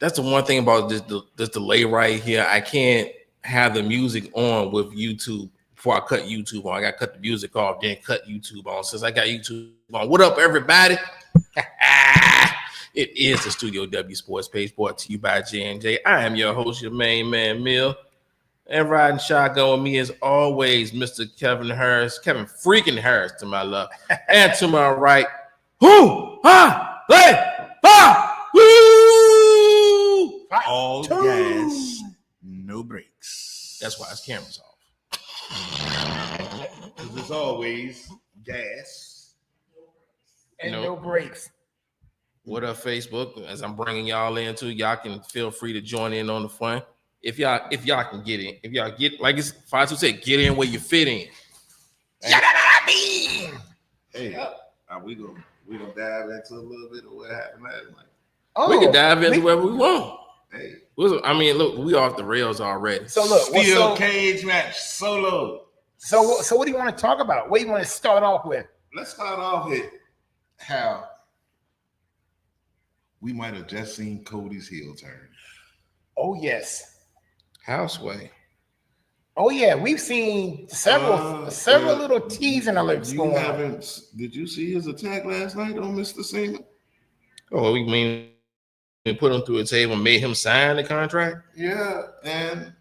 that's the one thing about this delay right here. I can't have the music on with YouTube before I cut YouTube on. I got to cut the music off, then cut YouTube on. Since I got YouTube on, what up, everybody? It is the Studio W Sports Page brought to you by J&J. I am your host, your main man, Mill. And riding shotgun with me as always, Mr. Kevin Harris, Kevin freaking Harris to my left, and to my right, all gas, no brakes. That's why his camera's off. Because it's always gas and no brakes. What up, Facebook? As I'm bringing y'all into, y'all can feel free to join in on the fun. If y'all can get in, if y'all get, like it's Fonzo said, get in where you fit in. Hey, we gonna dive into a little bit of what happened last night. We can dive into wherever we want. Hey, I mean, look, we off the rails already. So look, steel cage match solo. So what do you want to talk about? What do you want to start off with? Let's start off with how we might have just seen Cody's heel turn. Oh yes. Houseway. Oh yeah, we've seen several little teasing alerts going on. Did you see his attack last night on Mr. Seaman? Oh, we mean they put him through a table and made him sign the contract? Yeah, and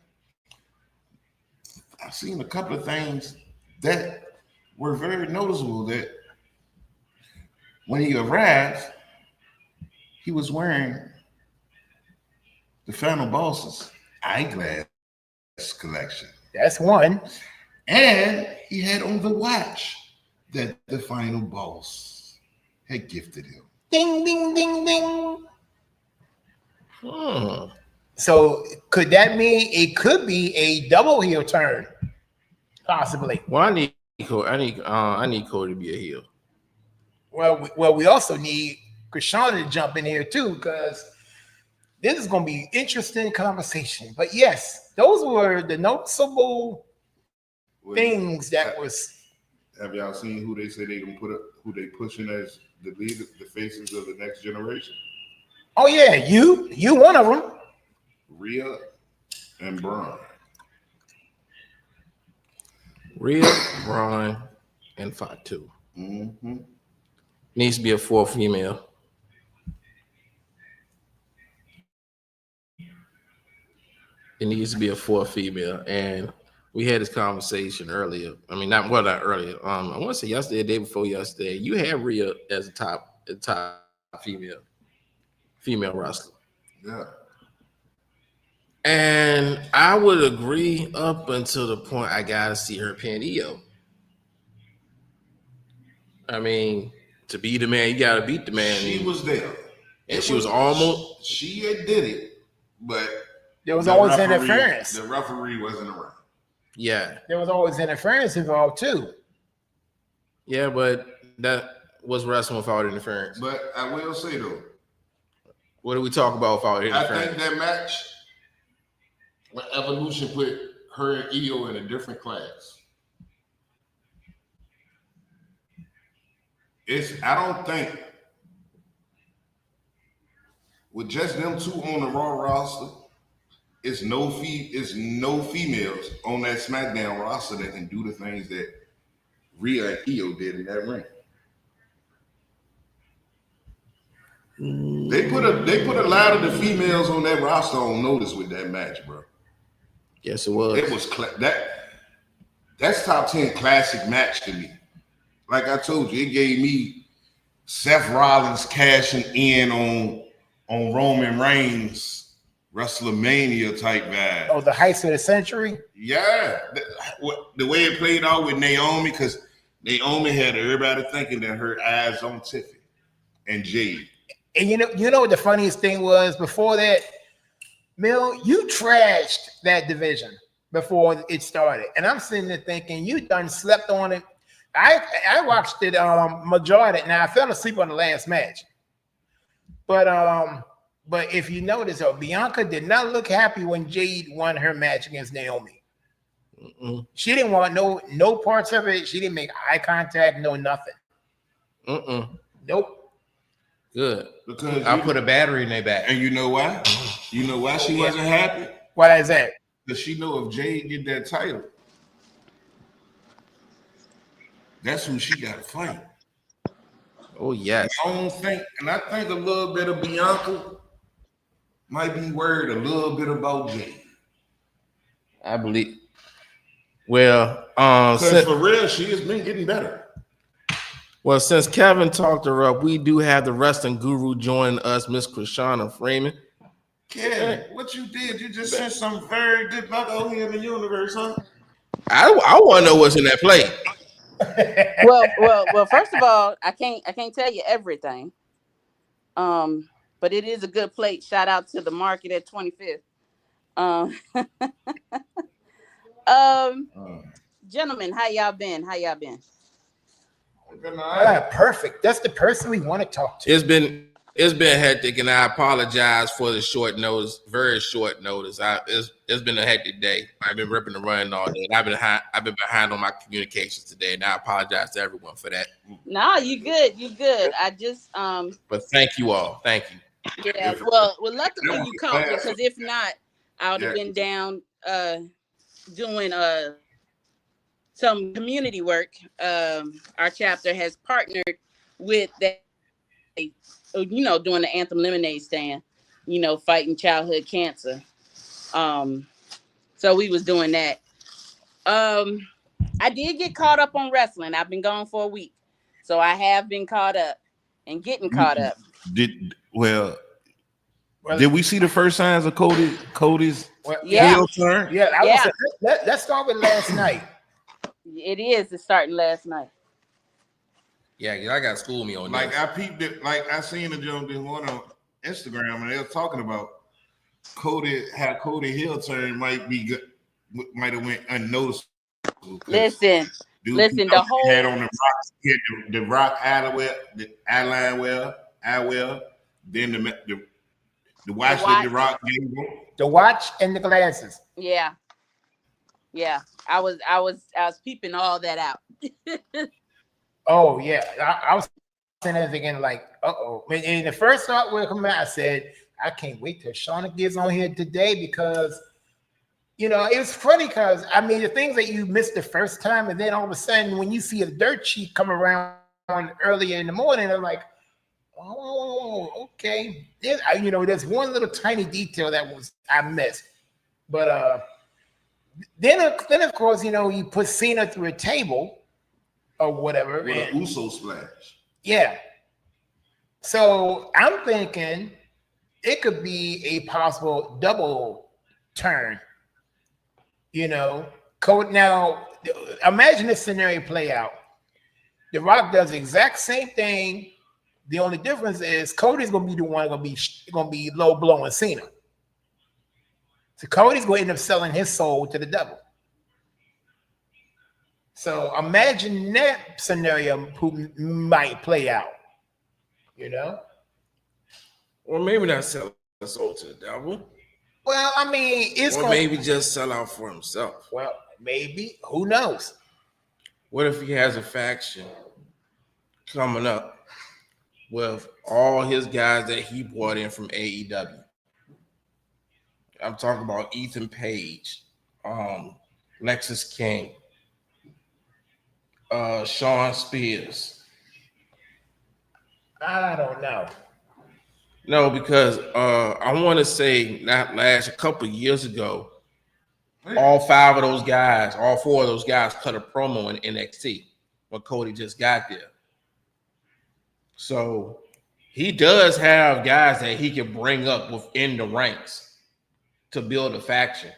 I've seen a couple of things that were very noticeable. That when he arrived, he was wearing the Final Boss's eyeglass collection. That's one. And he had on the watch that the Final Boss had gifted him. Ding, ding, ding, ding. So could that mean it could be a double heel turn? Possibly. Well, I need Cody to be a heel. Well, we also need Krishan to jump in here too, because this is going to be interesting conversation. But yes, those were the noticeable things that was. Have y'all seen who they say they gonna put up? Who they pushing as the leader, the faces of the next generation? Oh yeah, you one of them. Rhea and Braun. Rhea, Braun, and Fatu. Mm-hmm. Needs to be a fourth female. It needs to be a fourth female, and we had this conversation earlier. I mean, not earlier. I want to say yesterday, the day before yesterday. You had Rhea as a top female wrestler. Yeah. And I would agree up until the point I gotta see her pin Io. I mean, to be the man, you gotta beat the man. She was there, and she was almost. She had did it, but there was always interference. The referee wasn't around. Yeah, there was always interference involved too. Yeah, but that was wrestling without interference. But I will say though, what do we talk about without interference? I think that match, when Evolution put her and Io in a different class. I don't think with just them two on the Raw roster, it's no females on that SmackDown roster that can do the things that Rhea and Io did in that ring. They put a lot of the females on that roster on notice with that match, bro. Yes, it was. It was that's top 10 classic match to me. Like I told you, it gave me Seth Rollins cashing in on Roman Reigns WrestleMania type vibe. Oh, the heist of the century? Yeah. The way it played out with Naomi, because Naomi had everybody thinking that her eyes on Tiffany and Jade. And you know what the funniest thing was before that? Mill, you trashed that division before it started. And I'm sitting there thinking, you done slept on it. I watched it majority. Now I fell asleep on the last match. But if you notice, Bianca did not look happy when Jade won her match against Naomi. Mm-mm. She didn't want no parts of it. She didn't make eye contact, no nothing. Mm-mm. Nope. Good. Because I put a battery in their back. And you know why? You know why she wasn't happy? Why is that? Because she know if Jade get that title, that's who she got to fight. Oh yes. I think a little bit of Bianca might be worried a little bit about Jade. I believe. Well, because for real, she has been getting better. Well, since Kevin talked her up, we do have the wrestling guru joining us, Miss Krishana Freeman. Kevin, what you did? You just sent some very good luck out here in the universe, huh? I want to know what's in that plate. well. First of all, I can't tell you everything. But it is a good plate. Shout out to the market at 25th. Gentlemen, how y'all been? Perfect. That's the person we want to talk to. It's been hectic, and I apologize for the short notice, very short notice. It's been a hectic day. I've been ripping and running all day. And I've been behind on my communications today, and I apologize to everyone for that. No, you good. I just But thank you all. Thank you. Yeah. Well, luckily you called me, because if not, I would have been down doing some community work. Our chapter has partnered with that, doing the Anthem Lemonade stand, fighting childhood cancer. So we was doing that. I did get caught up on wrestling. I've been gone for a week, so I have been caught up and getting caught up. Did we see the first signs of Cody's heel turn? Let's start with last night. It's starting last night. Yeah, I got to school me on like this. I peeped it, like I seen the joke this morning on Instagram, and they were talking about how Cody heel turn might have went unnoticed. Listen, the whole had on the rock eyewear, then the watch that the Rock gave him. The watch and the glasses. Yeah. I was peeping all that out. Oh yeah, I was saying that again. Like, and the first thought would come out, I said, I can't wait till Shauna gets on here today, because it was funny, because the things that you missed the first time, and then all of a sudden when you see a dirt sheet come around earlier in the morning, I'm like, oh, okay. There's one little tiny detail that I missed, but then of course, you put Cena through a table or whatever. With an Uso splash. Yeah. So I'm thinking it could be a possible double turn. Code. Now, imagine this scenario play out. The Rock does the exact same thing. The only difference is Cody's gonna be the one gonna be low blowing Cena. So Cody's gonna end up selling his soul to the devil. So imagine that scenario who might play out. Or maybe not sell his soul to the devil. Well, it's or maybe just sell out for himself. Well, maybe. Who knows? What if he has a faction coming up with all his guys that he brought in from AEW? I'm talking about Ethan Page, Lexus King, Sean Spears. I don't know. No, because I want to say a couple of years ago, all four of those guys cut a promo in NXT when Cody just got there. So he does have guys that he can bring up within the ranks to build a faction.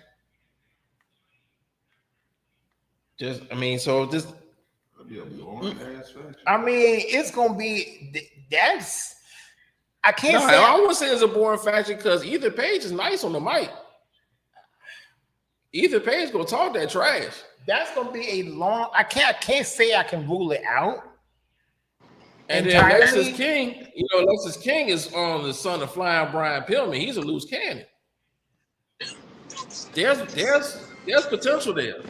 It's gonna be that's. I can't say. I won't say it's a boring faction, because Ethan Page is nice on the mic. Ethan Page gonna talk that trash. That's gonna be a long. I can't say I can rule it out. And entirely. then Lexus King is the son of Flying Brian Pillman. He's a loose cannon. There's potential there.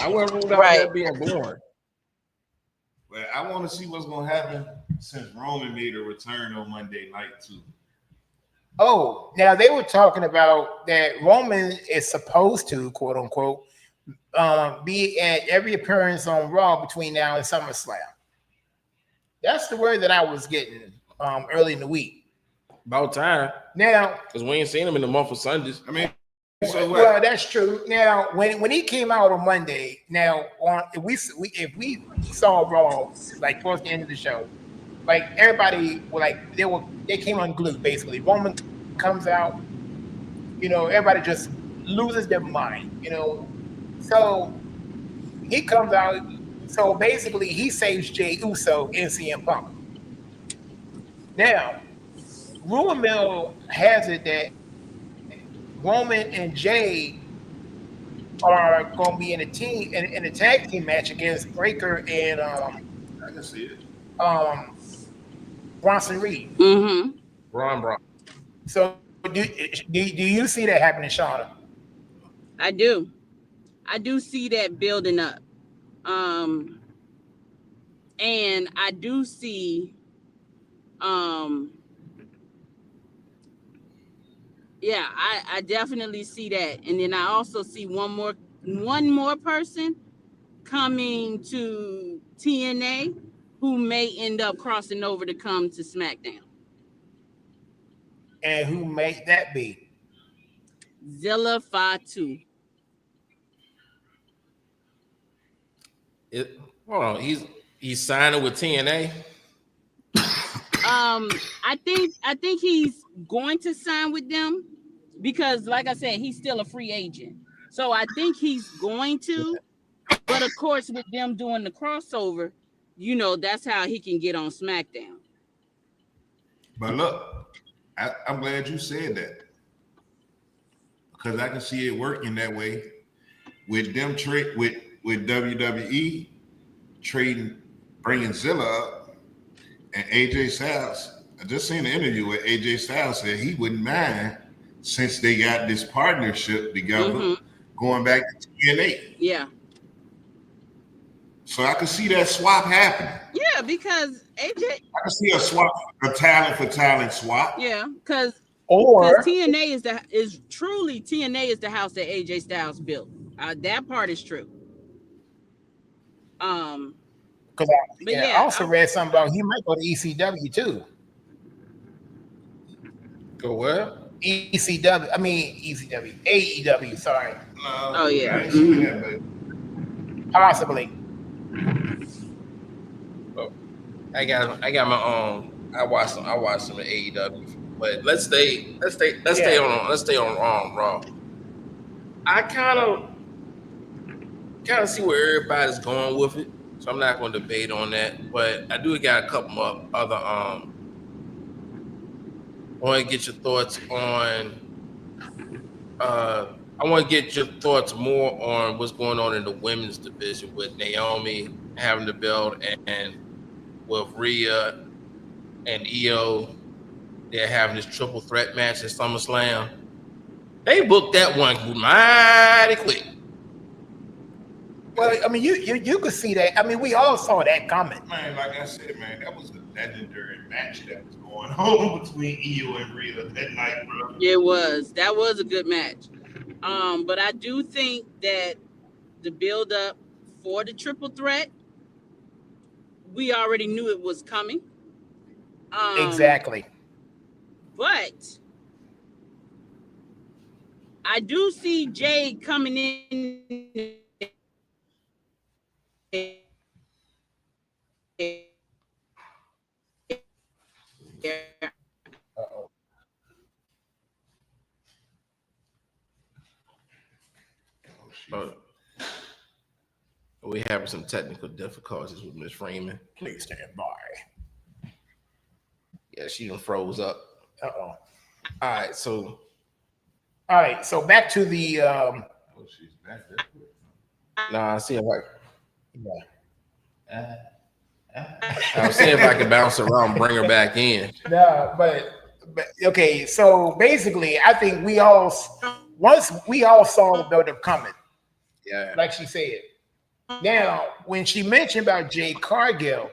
I wouldn't rule out that being boring. But I want to see what's gonna happen since Roman made a return on Monday night too. Oh, now they were talking about that Roman is supposed to, quote unquote, be at every appearance on Raw between now and SummerSlam. That's the word that I was getting early in the week. About time. Now, because we ain't seen him in the month of Sundays. I mean, so what? well, that's true. Now, when he came out on Monday, now if we saw Raw like towards the end of the show, like everybody were like they came unglued basically. Roman comes out, everybody just loses their mind, So he comes out. So basically, he saves Jey Uso and CM Punk. Now, rumor mill has it that Roman and Jay are going to be in a team in a tag team match against Breaker and I can see it. Bronson Reed. Mm-hmm. Braun. So do you see that happening, Shauna? I do see that building up. And I do see yeah, I definitely see that. And then I also see one more person coming to TNA who may end up crossing over to come to SmackDown. And who may that be? Zilla Fatu. Hold on, he's signing with TNA. I think he's going to sign with them because, like I said, he's still a free agent. So I think he's going to, but of course, with them doing the crossover, that's how he can get on SmackDown. But look, I'm glad you said that because I can see it working that way with them with WWE trading, bringing Zilla up. And AJ Styles, I just seen an interview where AJ Styles said he wouldn't mind since they got this partnership together, going back to TNA. Yeah. So I can see that swap happening. Yeah, because AJ. I can see a swap, a talent for talent swap. Yeah, because TNA is truly TNA is the house that AJ Styles built. That part is true. Because I also read something about he might go to ECW too. Go where? ECW. I mean ECW. AEW. Sorry. Oh yeah. I ain't seen that, but Possibly. I got my own. I watched some in AEW, but let's stay on Raw. I kind of see where everybody's going with it, so I'm not going to debate on that. But I do got a couple of other. I want to get your thoughts on. I want to get your thoughts more on what's going on in the women's division with Naomi having the belt and with Rhea and Io. They're having this triple threat match at SummerSlam. They booked that one mighty quick. Well, I mean, you could see that. I mean, we all saw that coming. Man, like I said, man, that was a legendary match that was going on between Io and Rhea that night, bro. It was. That was a good match. But I do think that the build up for the triple threat, we already knew it was coming. Exactly. But I do see Jay coming in. Uh-oh. We having some technical difficulties with Miss Freeman. Please stand by. Yeah, she done froze up. Uh-oh. All right, so back to the She's back there. I see if yeah. I'll see if I can bounce around and bring her back in. No, but okay, so basically I think once we all saw the build-up coming. Yeah. Like she said. Now, when she mentioned about Jade Cargill,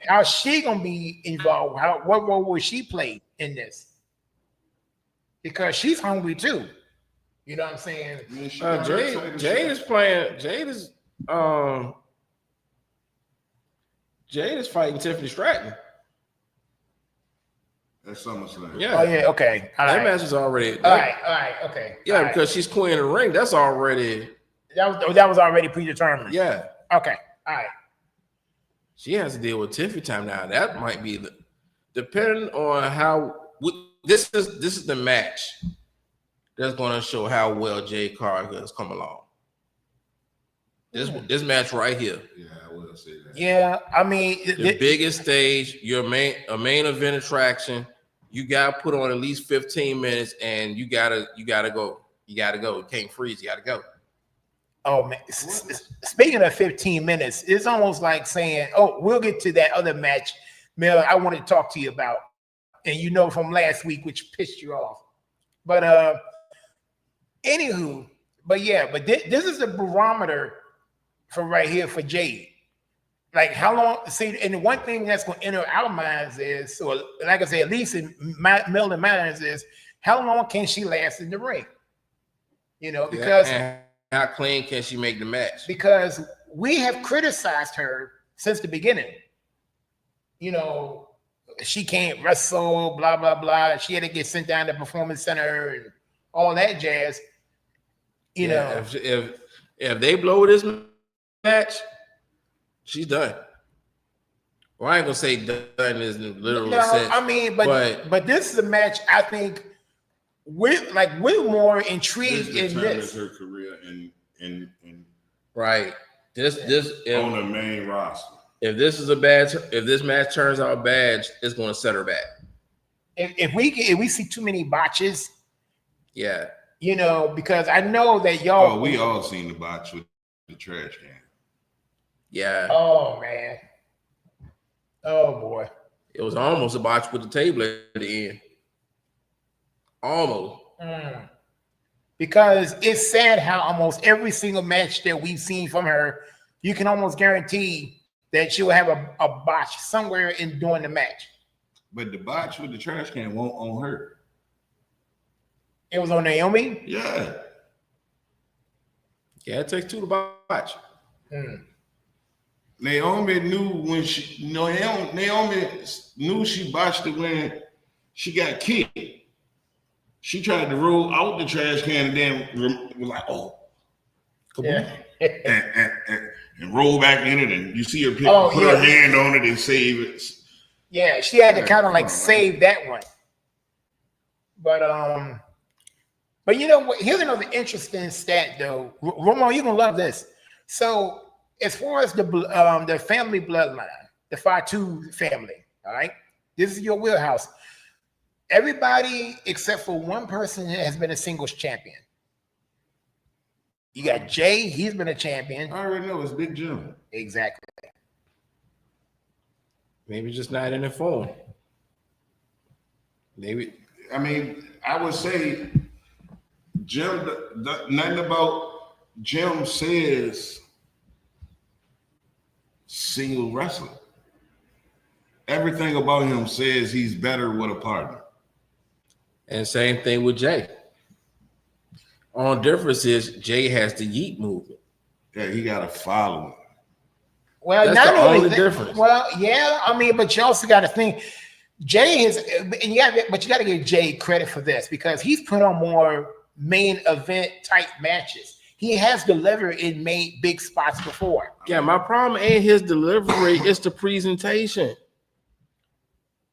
how's she gonna be involved? What role will she play in this? Because she's hungry too. You know what I'm saying? Jade is playing. Jade is fighting Tiffany Stratton. That's SummerSlam. Yeah. Oh yeah. Okay. That match is already. All right. Okay. Yeah, because she's queen of the ring. That's already. That was already predetermined. Yeah. Okay. All right. She has to deal with Tiffany time now. That might be depending on how this is the match that's going to show how well Jade Cargill has come along. This match right here. Yeah, I will say that. Yeah, I mean the biggest stage, a main event attraction. You got to put on at least 15 minutes, and you gotta go. You can't freeze. You gotta go. Oh man! Speaking of 15 minutes, it's almost like saying, "Oh, we'll get to that other match, Mel. I want to talk to you about," and you know from last week, which pissed you off. But anywho, but this is the barometer for right here for Jade. Like how long? See, and the one thing that's going to enter our minds is, or like I say, at least in Mel and minds is, how long can she last in the ring? You know, because. Yeah. How clean can she make the match? Because we have criticized her since the beginning. You know, she can't wrestle, blah, blah, blah. She had to get sent down to the performance center and all that jazz. You know. If they blow this match, she's done. Well, I ain't gonna say done is in literal sense. I mean, but this is a match I think we're more intrigued in this. Her career in right. This on the main roster. If this match turns out bad, it's going to set her back. If we see too many botches, yeah, you know, because I know that y'all. Oh, we all seen the botch with the trash can. Yeah. Oh man. Oh boy. It was almost a botch with the table at the end. Almost. Because it's sad how almost every single match that we've seen from her, you can almost guarantee that she will have a botch somewhere in during the match. But the botch with the trash can won't on her. It was on Naomi? Yeah. Yeah, it takes two to botch. Naomi knew she botched it when she got kicked. She tried to roll out the trash can and then was like, "Oh, come on," and roll back in it, and you see her put her hand on it and save it. Yeah, she had to kind of like save that one. But you know what? Here's another interesting stat, though. Ramon, you're gonna love this. So, as far as the family bloodline, the Fatu family, all right, this is your wheelhouse. Everybody except for one person has been a singles champion. You got Jay, he's been a champion. I already know it's Big Jim. Exactly. Maybe just not in the form. Maybe. I mean, I would say Jim, nothing about Jim says single wrestler. Everything about him says he's better with a partner. And same thing with Jay. Only difference is Jay has the yeet movement. Yeah, he got a following. Well, that's not the only only difference. Well, yeah, I mean, but you also got to think Jay is, and you got to give Jay credit for this because he's put on more main event type matches. He has delivered in big spots before. Yeah, my problem ain't his delivery; it's the presentation.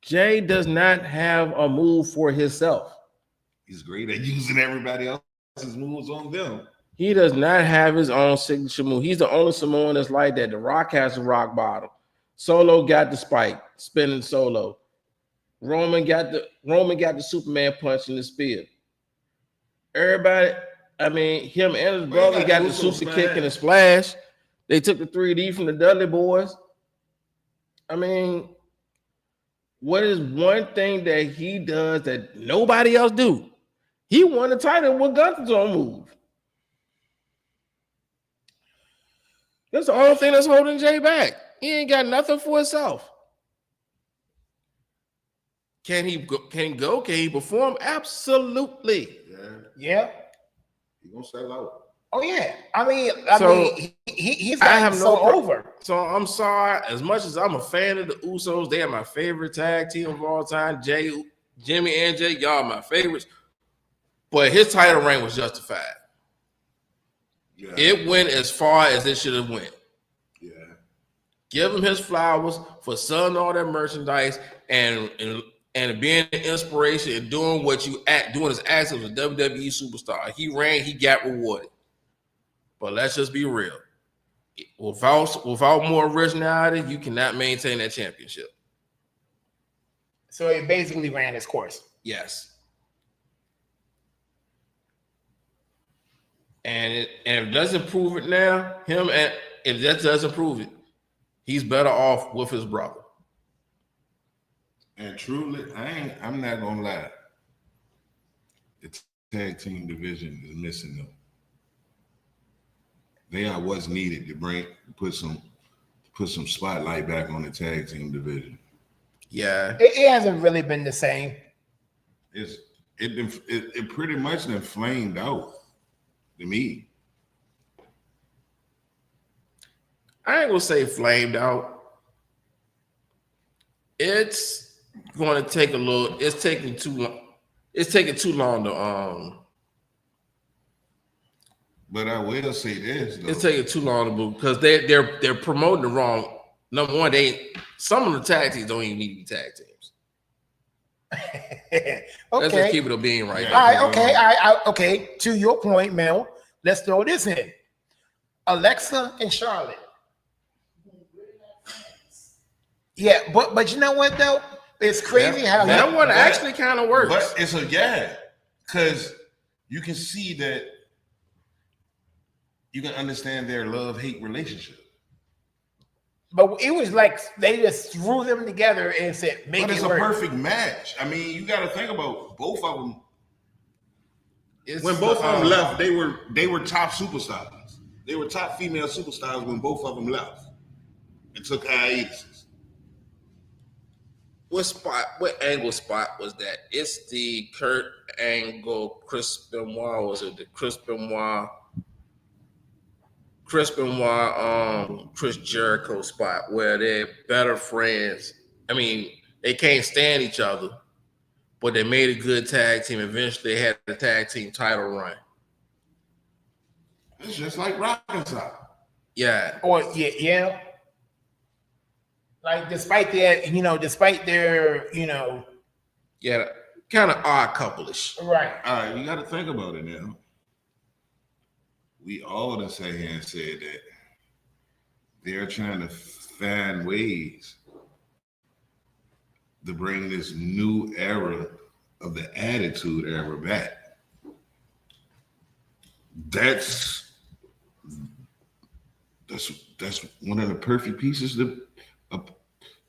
Jay does not have a move for himself. He's great at using everybody else's moves on them. He does not have his own signature move. He's the only Samoan that's like that. The Rock has a rock bottom. Solo got the spike, spinning solo. Roman got the Superman punch in the spear. Everybody, I mean, him and his brother got the super kick and the splash. They took the 3D from the Dudley Boys. I mean, what is one thing that he does that nobody else do? He won the title with Gunther's own move. That's the only thing that's holding Jay back. He ain't got nothing for himself. Can he go? Can he go? Can he perform? Absolutely. Yeah. He gonna sell out. Oh yeah. I mean, he's over. So I'm sorry. As much as I'm a fan of the Usos, they are my favorite tag team of all time. Jimmy and Jay, y'all my favorites. But his title reign was justified. Yeah. It went as far as it should have went. Yeah. Give him his flowers for selling all that merchandise and being an inspiration and doing what doing his acts as a WWE superstar. He ran, he got rewarded. But let's just be real. Without more originality, you cannot maintain that championship. So he basically ran his course. Yes. And if it doesn't prove it now, if that doesn't prove it, he's better off with his brother. And truly, I'm not gonna lie. The tag team division is missing them. They are what's needed to put some spotlight back on the tag team division. Yeah, it hasn't really been the same. It pretty much been flamed out to me. I ain't gonna say flamed out. It's going to take a little. It's taking too long. It's taking too long to But I will say this though. It's taking too long to move because they're promoting the wrong. Number one, some of the tag teams don't even need to be tag teams. Okay. Let's just keep it a being right. All right. Okay. Okay. To your point, Mel. Let's throw this in. Alexa and Charlotte. Yeah, but you know what though? It's crazy how that one actually kind of works. But it's because you can see that you can understand their love-hate relationship. But it was like they just threw them together and said, "Make it work." But it's a perfect match. I mean, you got to think about both of them. When both of them left, they were top superstars. They were top female superstars when both of them left and took hiatuses. What angle spot was that? It's the Kurt Angle, Chris Benoit, was it the Chris Benoit, Chris Jericho spot where they're better friends. I mean, they can't stand each other, but they made a good tag team. Eventually, they had the tag team title run. It's just like Arkansas. Yeah. Or yeah. Like despite their, yeah, kind of odd couple-ish. Right. All right, you got to think about it now. We all done sat here and said that they're trying to find ways to bring this new era of the Attitude Era back. That's one of the perfect pieces of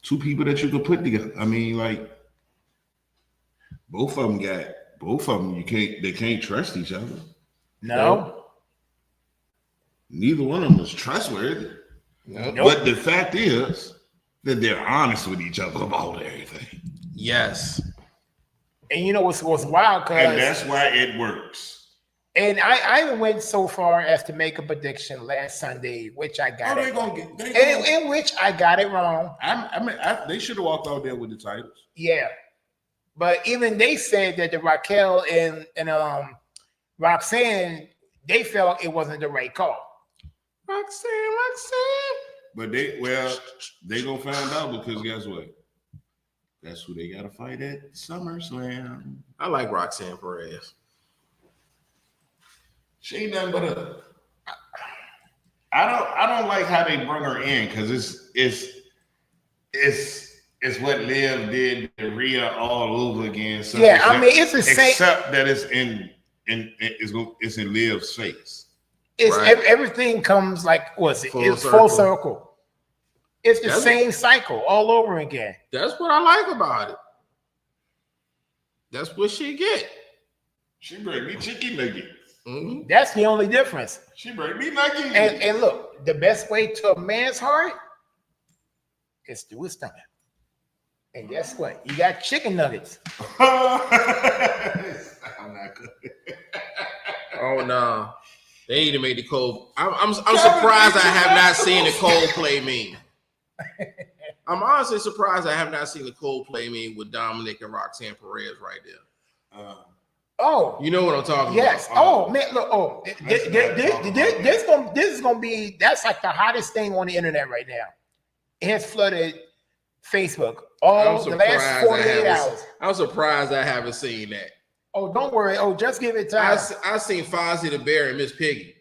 two people that you could put together. I mean, like both of them. They can't trust each other. No. Neither one of them is trustworthy. Nope. But the fact is that they're honest with each other about everything. Yes. And you know what's wild? And that's why it works. And I went so far as to make a prediction last Sunday, which I got it wrong. In which I got it wrong. They should have walked out there with the titles. Yeah. But even they said that the Raquel and Roxanne, they felt it wasn't the right call. Roxanne. But they gonna find out because guess what? That's who they gotta fight at SummerSlam. I like Roxanne Perez. She ain't nothing but I don't like how they bring her in because it's what Liv did to Rhea all over again. So yeah, I mean it's the same, except that it's in Liv's face. It's right. Everything comes like full circle. It's the same cycle all over again. That's what I like about it. That's what she get. She bring me chicken nuggets. Mm-hmm. That's the only difference. She break me like you. And look, the best way to a man's heart is through his stomach. And guess what? You got chicken nuggets. I'm not good. Oh no, they need to make the cold. I'm surprised I have not seen the Coldplay meme. I'm honestly surprised I have not seen the Coldplay meme with Dominic and Roxanne Perez right there. Oh, you know what I'm talking yes. about? Oh man, look. Oh, this is gonna be. That's like the hottest thing on the internet right now. It has flooded Facebook all the last 48 hours. I'm surprised I haven't seen that. Oh, don't worry. Oh, just give it time. I seen Fonzie the Bear and Miss Piggy.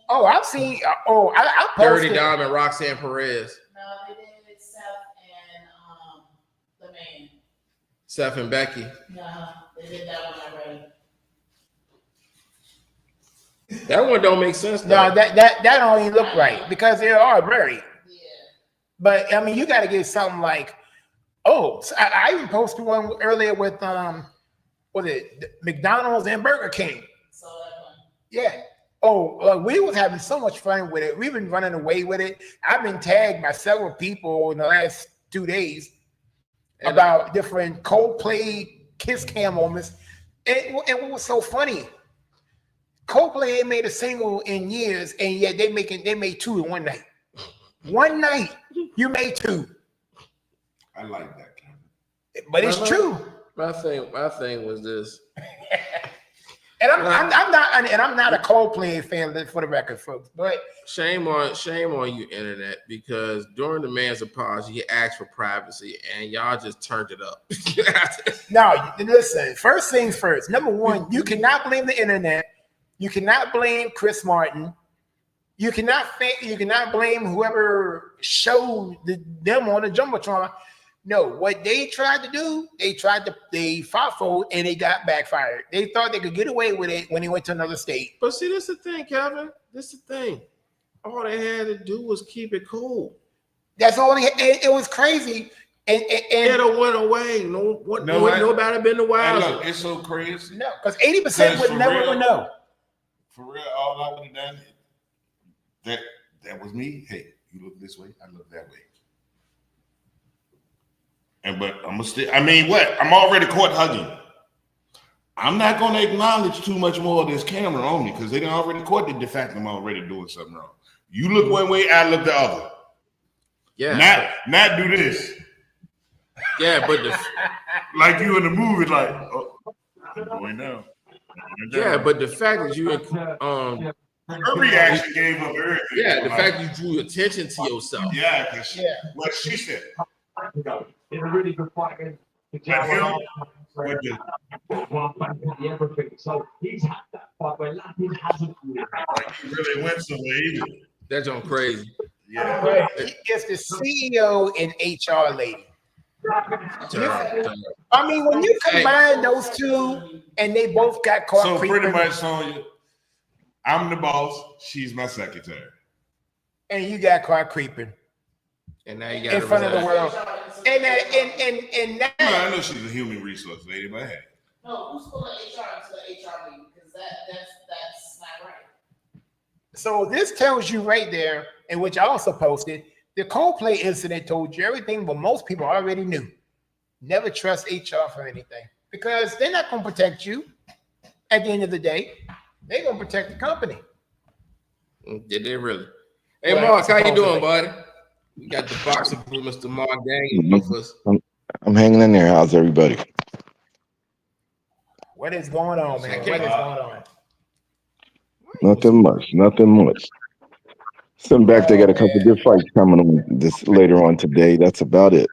Oh, I've seen. I Dirty Dom and Roxanne Perez. No, they did Seth and the man. Seth and Becky. No, they did that one already. That one don't make sense. Though. No, that don't even look right because they are married. Yeah. But I mean, you got to get something like. Oh, so I even posted one earlier with was it McDonald's and Burger King? So that one. Yeah. Oh, we was having so much fun with it. We've been running away with it. I've been tagged by several people in the last 2 days about different Coldplay kiss cam moments. And what was so funny, Coldplay ain't made a single in years, and yet they made 2 in one night. One night, you made 2. I like that, Kevin. But it's true. My thing was this. And I'm not a Coldplay fan for the record, folks. But shame on you, internet, because during the man's apology, he asked for privacy, and y'all just turned it up. No, listen. First things first. Number one, you cannot blame the internet. You cannot blame Chris Martin. You cannot blame whoever showed them on the jumbotron. No, what they tried to do, they fought for and they got backfired. They thought they could get away with it when they went to another state. But see, this is the thing, Kevin. This is the thing. All they had to do was keep it cool. That's all. It was crazy, and it went away. Nobody been the wild. Look, it's so crazy. No, because 80% would never know. For real, all I would have done, that was me. Hey, you look this way, I look that way. But I'm still. I mean, what? I'm already caught hugging. I'm not going to acknowledge too much more of this camera on me because they done already caught the fact I'm already doing something wrong. You look one way, I look the other. Yeah. Not do this. Yeah, but like you in the movie, like I'm going down. Yeah, but the fact that you her reaction gave up everything. Yeah, the fact you drew attention to yourself. Yeah, because what she said. In a really good fight against the Jaguar. Everything. So he's had that fight where Latin hasn't really. He really went somewhere either. That's on crazy. Yeah. Right. It's the CEO and HR lady. I mean, when you combine those two and they both got caught. So pretty much, Sonya, I'm the boss. She's my secretary. And you got caught creeping. And now you got in front of the world. And now, I know she's a human resource lady, but hey. No, who's pulling HR into the HR meeting? Because that's not right. So this tells you right there, and which I also posted, the Coldplay incident told you everything, but most people already knew. Never trust HR for anything because they're not going to protect you. At the end of the day, they're going to protect the company. Did they really? Hey, Mark, how you doing, buddy? We got the boxing group, Mr. Mark Daniel with us. I'm hanging in there. How's everybody? What is going on, man? What is going on? Nothing much. Sitting back, they got a couple good fights coming on this later on today. That's about it.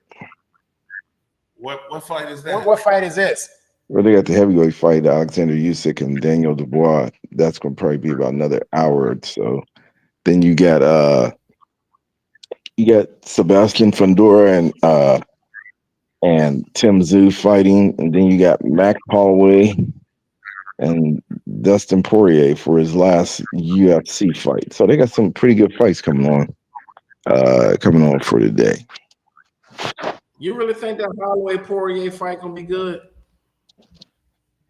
What fight is that? What fight is this? Well, they got the heavyweight fight, Alexander Usyk and Daniel Dubois. That's going to probably be about another hour or so. Then you got Sebastian Fundora and Tim Tszyu fighting, and then you got Max Holloway and Dustin Poirier for his last UFC fight. So they got some pretty good fights coming on for today. You really think that Holloway Poirier fight gonna be good?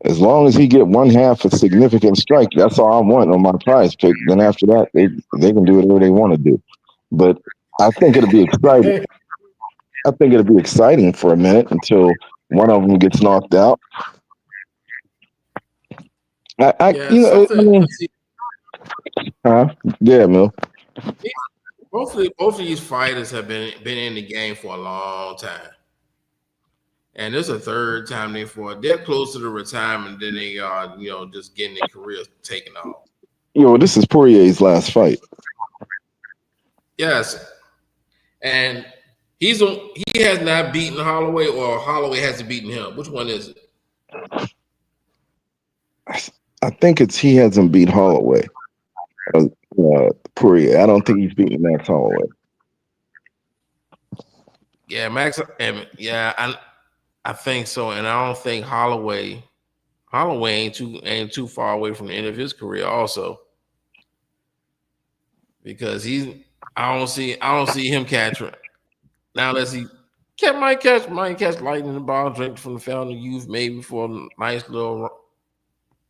As long as he get one half a significant strike, that's all I want on my prize pick. Then after that, they can do whatever they want to do. But I think it'll be exciting. I think it'll be exciting for a minute until one of them gets knocked out. Yeah, something. See, Huh? Yeah, Mill. both of these fighters have been in the game for a long time, and this is the third time they fought. They're closer to retirement than they are, just getting their careers taken off. This is Poirier's last fight. Yes, and he has not beaten Holloway, or Holloway hasn't beaten him. Which one is it? I think it's he hasn't beat Holloway. Poirier. I don't think he's beaten Max Holloway. Yeah, Max, and I think so, and I don't think Holloway ain't too far away from the end of his career, also, because I don't see him catching. Now let's see. Might catch lightning in the ball, drink from the fountain of youth, maybe for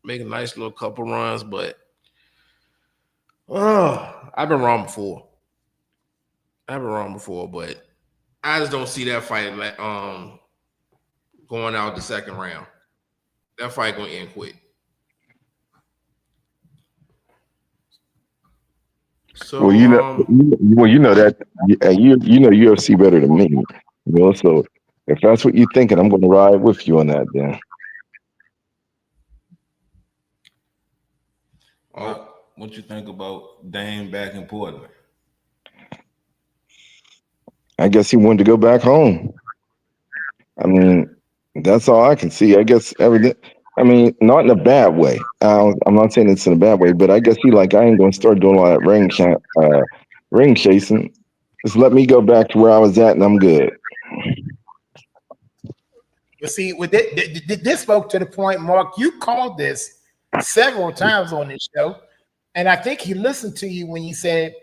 make a nice little couple runs, but I've been wrong before. But I just don't see that fight going out the second round. That fight gonna end quick. So well, you know that you know UFC better than me. So if that's what you're thinking, I'm going to ride with you on that. Then. What you think about Dame back in Portland? I guess he wanted to go back home. I mean, that's all I can see. I guess everything. I mean, not in a bad way. I'm not saying it's in a bad way, but I guess he I ain't going to start doing all that ring chasing. Just let me go back to where I was at, and I'm good. You see, with this spoke to the point, Mark. You called this several times on this show, and I think he listened to you when you said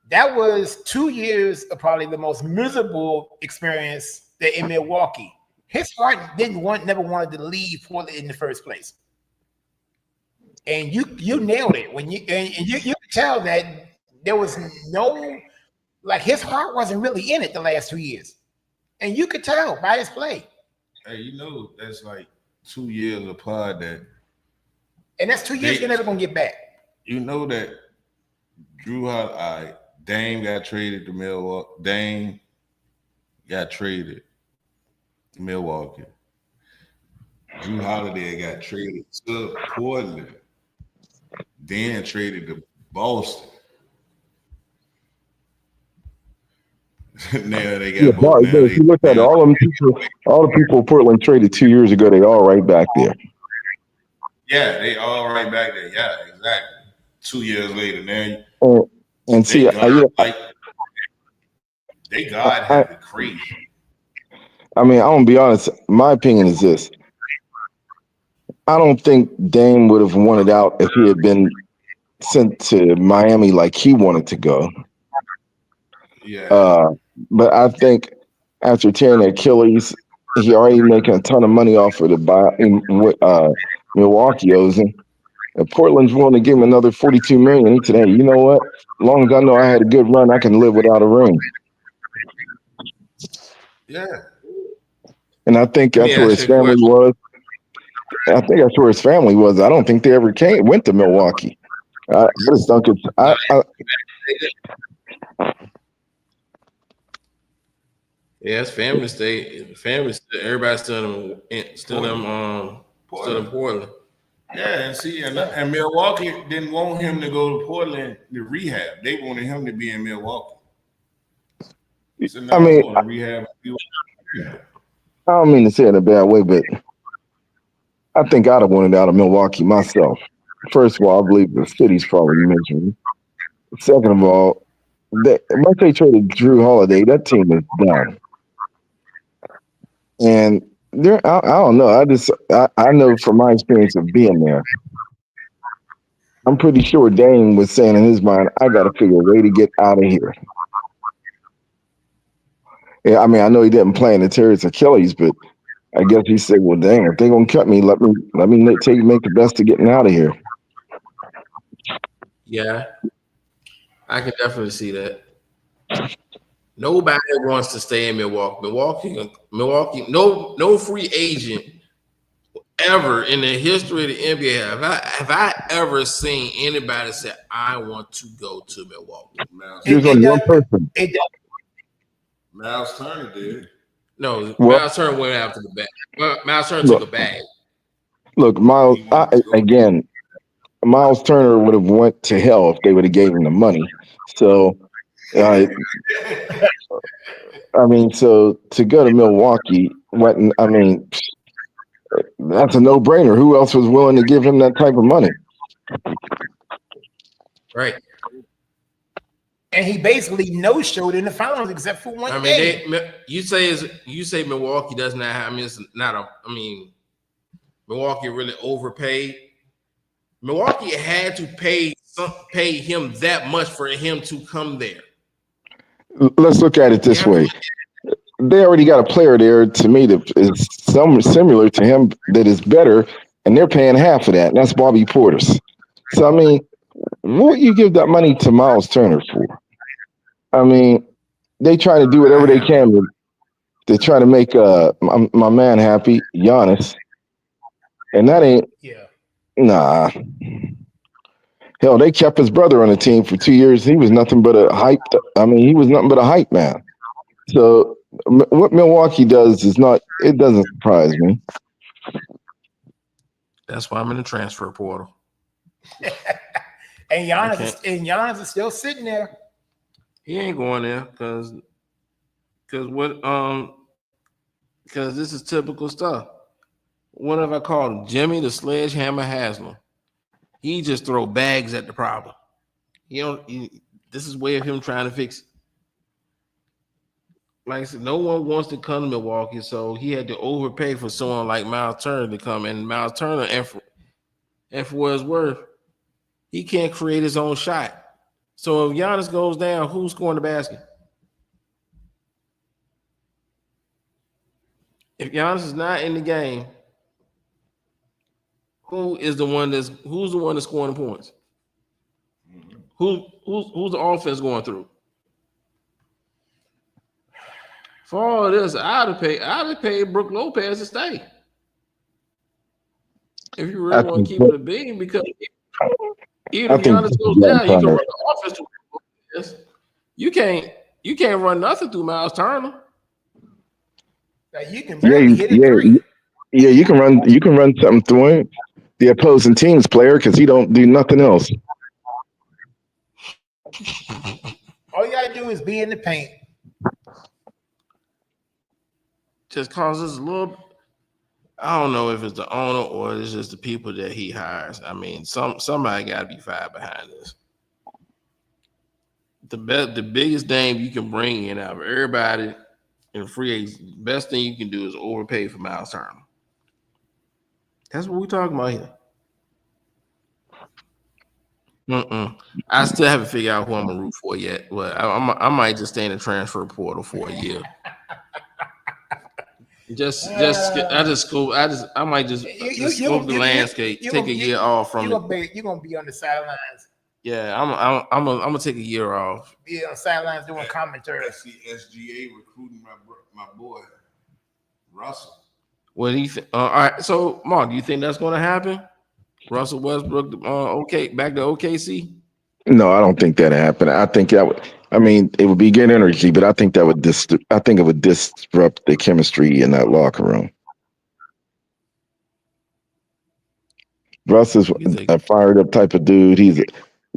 that was 2 years of probably the most miserable experience in Milwaukee. His heart never wanted to leave Portland in the first place, and you nailed it when you could tell that there was no, like, his heart wasn't really in it the last 2 years, and you could tell by his play. Hey, that's like 2 years apart. And that's 2 years you're never gonna get back. You know that Dame got traded to Milwaukee. Dame got traded to Milwaukee. Drew Holiday got traded to Portland. Then traded to Boston. Now they got both. If you look at all the people Portland traded 2 years ago, they all right back there. Yeah, they all right back there. Yeah, exactly. 2 years later, now and see, they have it crazy. I mean, I'm gonna be honest. My opinion is this: I don't think Dame would have wanted out if he had been sent to Miami like he wanted to go. Yeah. But I think after tearing Achilles, he already making a ton of money off of Milwaukee owes him. And Portland's willing to give him another $42 million. He said, "Hey, you know what? As long as I know I had a good run, I can live without a ring." Yeah. And I think that's where his family was. I think that's where his family was. I don't think they ever went to Milwaukee. I just don't get. Yeah, it's family stay. Everybody's still in Portland. Yeah, and see, and Milwaukee didn't want him to go to Portland to rehab. They wanted him to be in Milwaukee. So now I want to rehab. I don't mean to say it in a bad way, but I think I'd have wanted out of Milwaukee myself. First of all, I believe the city's probably mentioned. Second of all, once they traded Drew Holiday, that team is done. And I don't know. I know from my experience of being there, I'm pretty sure Dame was saying in his mind, "I got to figure a way to get out of here." Yeah, I mean, I know he didn't play in the tear his Achilles, but I guess he said, "Well, dang, if they're gonna cut me, let me make the best of getting out of here." Yeah, I can definitely see that. Nobody wants to stay in Milwaukee. Milwaukee. No free agent ever in the history of the NBA have I ever seen anybody say I want to go to Milwaukee? There's It only one does. person. It does. Miles Turner did. No, Well, Miles Turner went after the bag. Miles Turner took look, a bag. look, Well, Miles. he wanted to go. Again, Miles Turner would have went to hell if they would have gave him the money. So, uh, I mean, so to go to Milwaukee, what? I mean, that's a no-brainer. Who else was willing to give him that type of money? Right. And he basically no-showed in the finals except for one I mean, game. you say Milwaukee does not have. I mean, it's not a. I mean, Milwaukee really overpaid. Milwaukee had to pay him that much for him to come there. Let's look at it You this have to. way: they already got a player there to me that is some similar to him that is better, and they're paying half of that. And that's Bobby Portis. So I mean, what would you give that money to Miles Turner for? I mean, they try to do I whatever they have can to try to make my man happy, Giannis, and that ain't Yeah. nah. Hell, they kept his brother on the team for 2 years. He was nothing but a hype. I mean, he was nothing but a hype man. So what Milwaukee does is not. It doesn't surprise me. That's why I'm in the transfer portal. And I Giannis can't. Giannis is still sitting there. He ain't going there because this is typical stuff. What have I called him? Jimmy the Sledgehammer Haslam. He just throw bags at the problem. This is way of him trying to fix it. Like I said, no one wants to come to Milwaukee, so he had to overpay for someone like Miles Turner to come. And Miles Turner, and for what it's worth, he can't create his own shot. So if Giannis goes down, who's scoring the basket? If Giannis is not in the game, who's the one that's scoring the points? Who's the offense going through? For all of this, I'd have paid Brook Lopez to stay. If you I really want to think keep it a being, because even I if think Giannis goes Miles down, you can Turner. run the offense through Lopez. You can't run nothing through Miles Turner. Like, you can Yeah, barely hit a three. yeah. You can run something through him, the opposing team's player, because he don't do nothing else. All you gotta do is be in the paint. Just causes a little. I don't know if it's the owner or it's just the people that he hires. I mean, somebody got to be fired behind this. The biggest name you can bring in out of everybody in free agency, best thing you can do is overpay for Miles Turner. That's what we're talking about here. I still haven't figured out who I'm gonna root for yet. But I might just stay in the transfer portal for a year. I might just scope the landscape, take a year off from it. You're gonna be on the sidelines. Yeah, I'm gonna take a year off. Be on the sidelines doing commentary. I see SGA recruiting my boy Russell. What do you think? All right, so Mark, do you think that's going to happen? Russell Westbrook, back to OKC. No, I don't think that'd happen. I think that would. I mean, it would be good energy, but I think that would I think it would disrupt the chemistry in that locker room. Russ is a fired up type of dude. You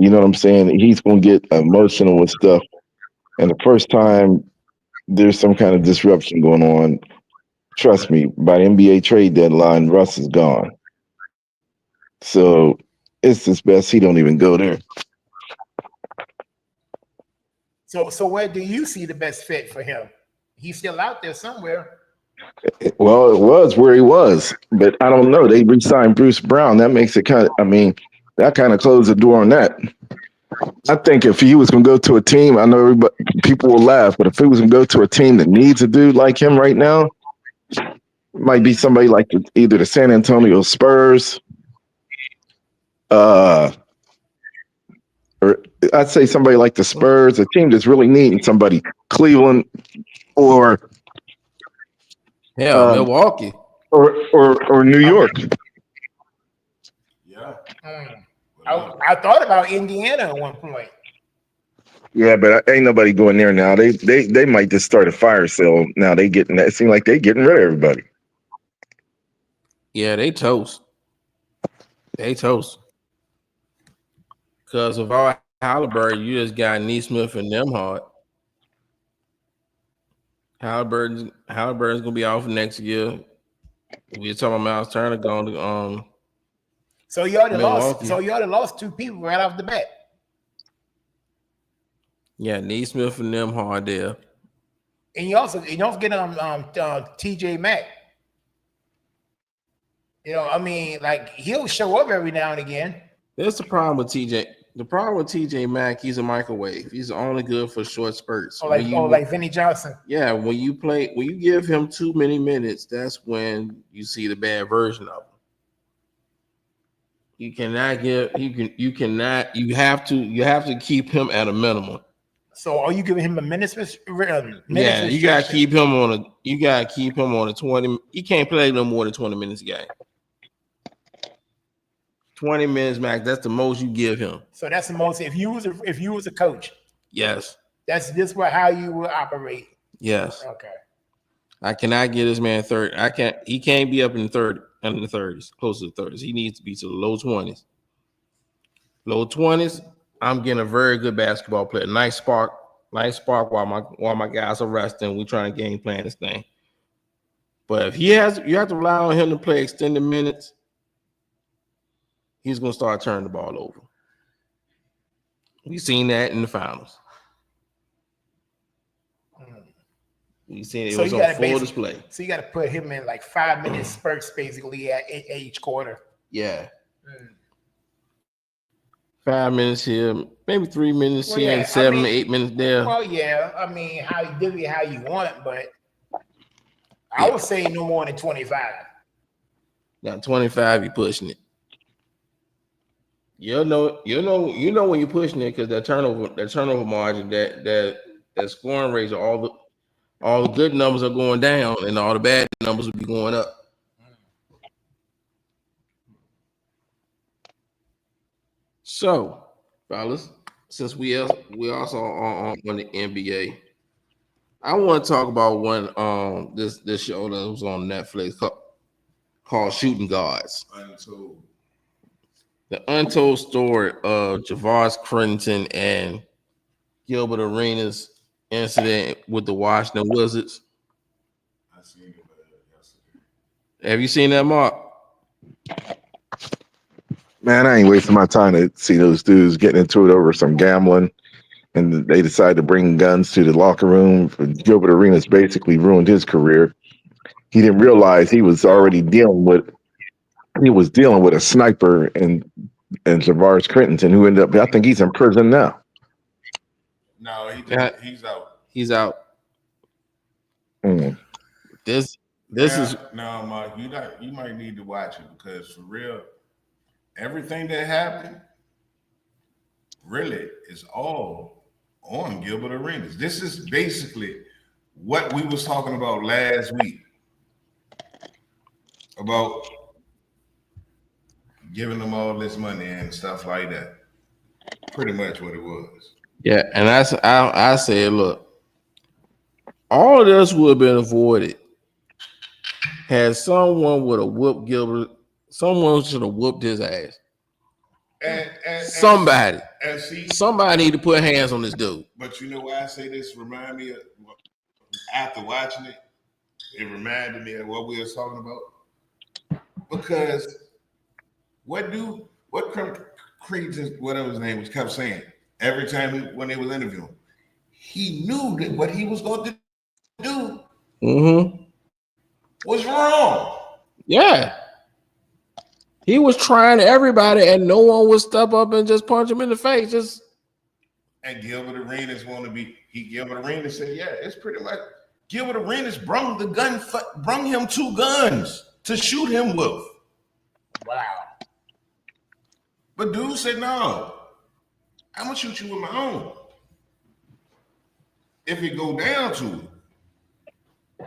know what I'm saying? He's going to get emotional with stuff. And the first time there's some kind of disruption going on, trust me, by the NBA trade deadline, Russ is gone. So it's his best he don't even go there. So where do you see the best fit for him? He's still out there somewhere. Well, it was where he was, but I don't know. They re-signed Bruce Brown. That makes it kind of, I mean, that kind of closed the door on that. I think if he was going to go to a team, I know people will laugh, but if he was going to go to a team that needs a dude like him right now, Might be somebody like either the San Antonio Spurs, or I'd say somebody like the Spurs, a team that's really needing somebody, Cleveland, or Hell, um, Milwaukee. or New York. Yeah. I thought about Indiana at one point. Yeah, but ain't nobody going there now. They might just start a fire sale now. They getting that. It seems like they getting rid of everybody. Yeah, they toast. They toast. Because of our Halliburton, you just got Neesmith and them hard. Halliburton's gonna be off next year. We were talking about Miles Turner going to So you already Milwaukee. lost. So you already lost two people right off the bat. Yeah, Neesmith and them hard there. And you don't get TJ Mack. You know, I mean, like he'll show up every now and again. That's the problem with TJ. The problem with TJ Mack, he's a microwave. He's only good for short spurts. Or like Vinny Johnson. Yeah, when you give him too many minutes, that's when you see the bad version of him. You have to keep him at a minimum. So are you giving him a minutes? Yeah, you gotta keep him on a 20. He can't play no more than 20 minutes a game. 20 minutes max. That's the most you give him. So that's the most. If you was a coach, yes, that's just how you would operate. Yes. Okay. I cannot get this man 30. He can't be up in the 30s, close to the 30s. He needs to be to the low 20s. Low 20s. I'm getting a very good basketball player. Nice spark while my guys are resting. We're trying to game plan this thing. But if you have to rely on him to play extended minutes, he's gonna start turning the ball over. We've seen that in the finals. We've seen it was on full display. So you got to put him in like 5-minute spurts, basically at each quarter. Yeah. 5 minutes here, maybe 3 minutes here, and 7 or 8 minutes there. Well, yeah. I mean, how you want it, but I would say no more than 25. Now 25, you're pushing it. You know when you're pushing it because that turnover margin, that scoring rates, all the good numbers are going down and all the bad numbers will be going up. So, fellas, since we also on the NBA, I want to talk about one this show that was on Netflix called Shooting Guards. Untold. The untold story of Javaris Crittenton and Gilbert Arenas incident with the Washington Wizards. I seen it yesterday. Have you seen that, Mark? Man, I ain't wasting my time to see those dudes getting into it over some gambling, and they decided to bring guns to the locker room. Gilbert Arenas basically ruined his career. He didn't realize he was already dealing with a sniper and Javaris Crittenton, who ended up, I think he's in prison now. No, he's out. He's out. Mm. This is no, Mark. You might need to watch it because for real, everything that happened really is all on Gilbert Arenas. This is basically what we was talking about last week about giving them all this money and stuff like that. Pretty much what it was. Yeah, and I said, look, all of this would have been avoided had someone would have whooped Gilbert. Someone should have whooped his ass. Somebody need to put hands on this dude. But you know why I say this? Remind me of, after watching it, it reminded me of what we were talking about. Because what Creed, whatever his name was, kept saying every time when they was interviewing, he knew that what he was going to do was wrong. Yeah. He was trying everybody, and no one would step up and just punch him in the face. And Gilbert Arenas Gilbert Arenas said, yeah, it's pretty much Gilbert Arenas brung him 2 guns to shoot him with. Wow. But dude said, no, I'm gonna shoot you with my own. If it go down to it.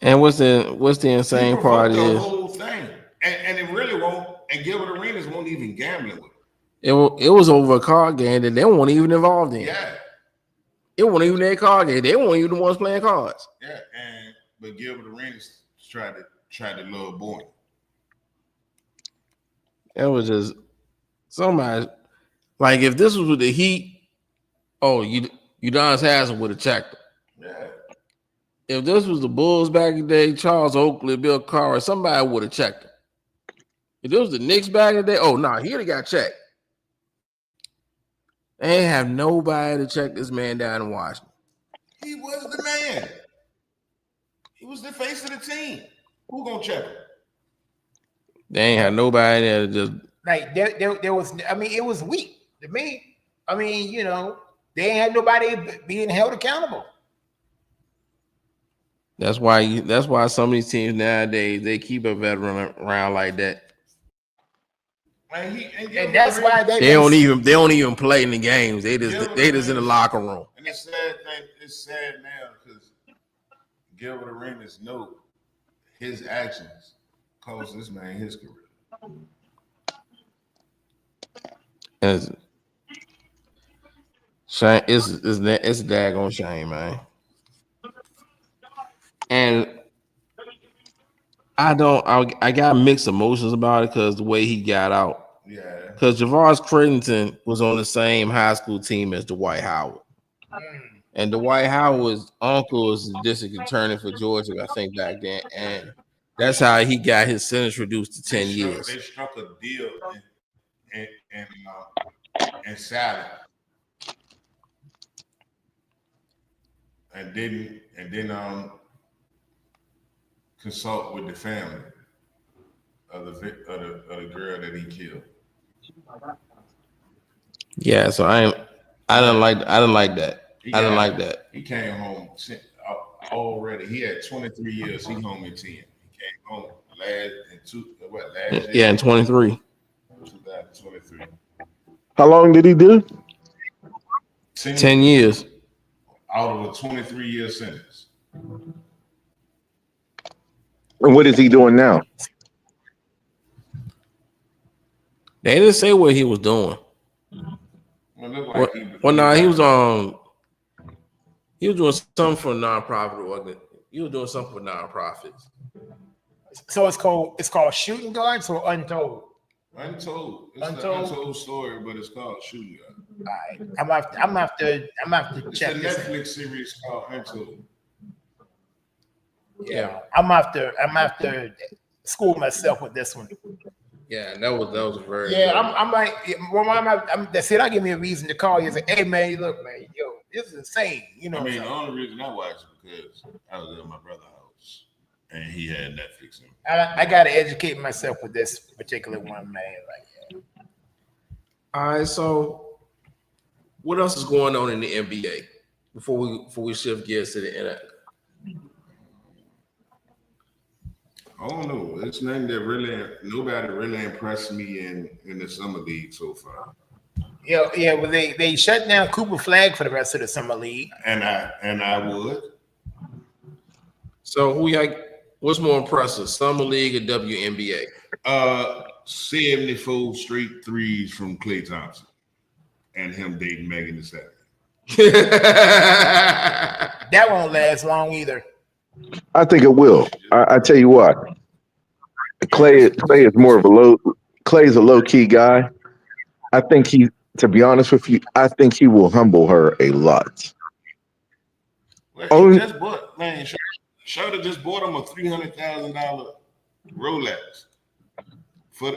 And what's the insane part the is whole thing. And it really won't, and Gilbert Arenas won't even gambling with it was over a card game that they weren't even involved in. Yeah. It wasn't even their card game. They weren't even the ones playing cards. Yeah, but Gilbert Arenas tried to lure boy. It was just somebody like if this was with the Heat, Udonis Haslem would have checked him. Yeah. If this was the Bulls back in the day, Charles Oakley, Bill Carr, somebody would have checked him. If this was the Knicks back in the day, he'd have got checked. They ain't have nobody to check this man down in Washington. He was the man. He was the face of the team. Who gonna check him? They ain't have nobody there to just like there was. I mean, it was weak to me. I mean, they ain't had nobody being held accountable. That's why some of these teams nowadays they keep a veteran around like that. And that's why they don't even play in the games. They just in the locker room. And it's sad now because Gilbert Arenas know his actions cost this man his career. It's shame. It's a daggone shame, man. And I got mixed emotions about it because the way he got out. Yeah. Because Javarius Crittenton was on the same high school team as Dwight Howard. And Dwight Howard's uncle was the district attorney for Georgia, I think, back then. And that's how he got his sentence reduced to 10 years. They struck a deal in Salad. And didn't consult with the family of the girl that he killed. Yeah, so I didn't like that. I didn't like that. He came home already. He had 23 years. He home in 10. He came home last year? Yeah, in 23. 2023. How long did he do? 10 years. Out of a 23-year sentence. And what is he doing now? They didn't say what he was doing. He was doing something for nonprofit. He was doing something for nonprofits. So it's called Shooting Guards or Untold? Untold. It's an untold story, but it's called Shooting Guards. All right, I'm have to check. It's a Netflix series called Untold. Yeah, I'm have to school myself with this one. Yeah, that was very. Yeah, good. I'm like, that's it. I give me a reason to call you and say, hey man, look, man, this is insane. I mean, the only reason I watched it because I was at my brother's house and he had Netflix. I got to educate myself with this particular one, man. Like, all right, so what else is going on in the NBA before we shift gears to the NFL? I don't know. It's nothing that nobody really impressed me in the summer league so far. Yeah. Well, they shut down Cooper Flag for the rest of the summer league, and I would. So what's more impressive, summer league or WNBA? 74 straight threes from Klay Thompson, and him dating Megan Thee Stallion. That won't last long either. I think it will. I tell you what, Klay is more of Klay's a low key guy. I think to be honest with you, I think he will humble her a lot. Well, he just bought, man. Shorty just bought him a $300,000 Rolex for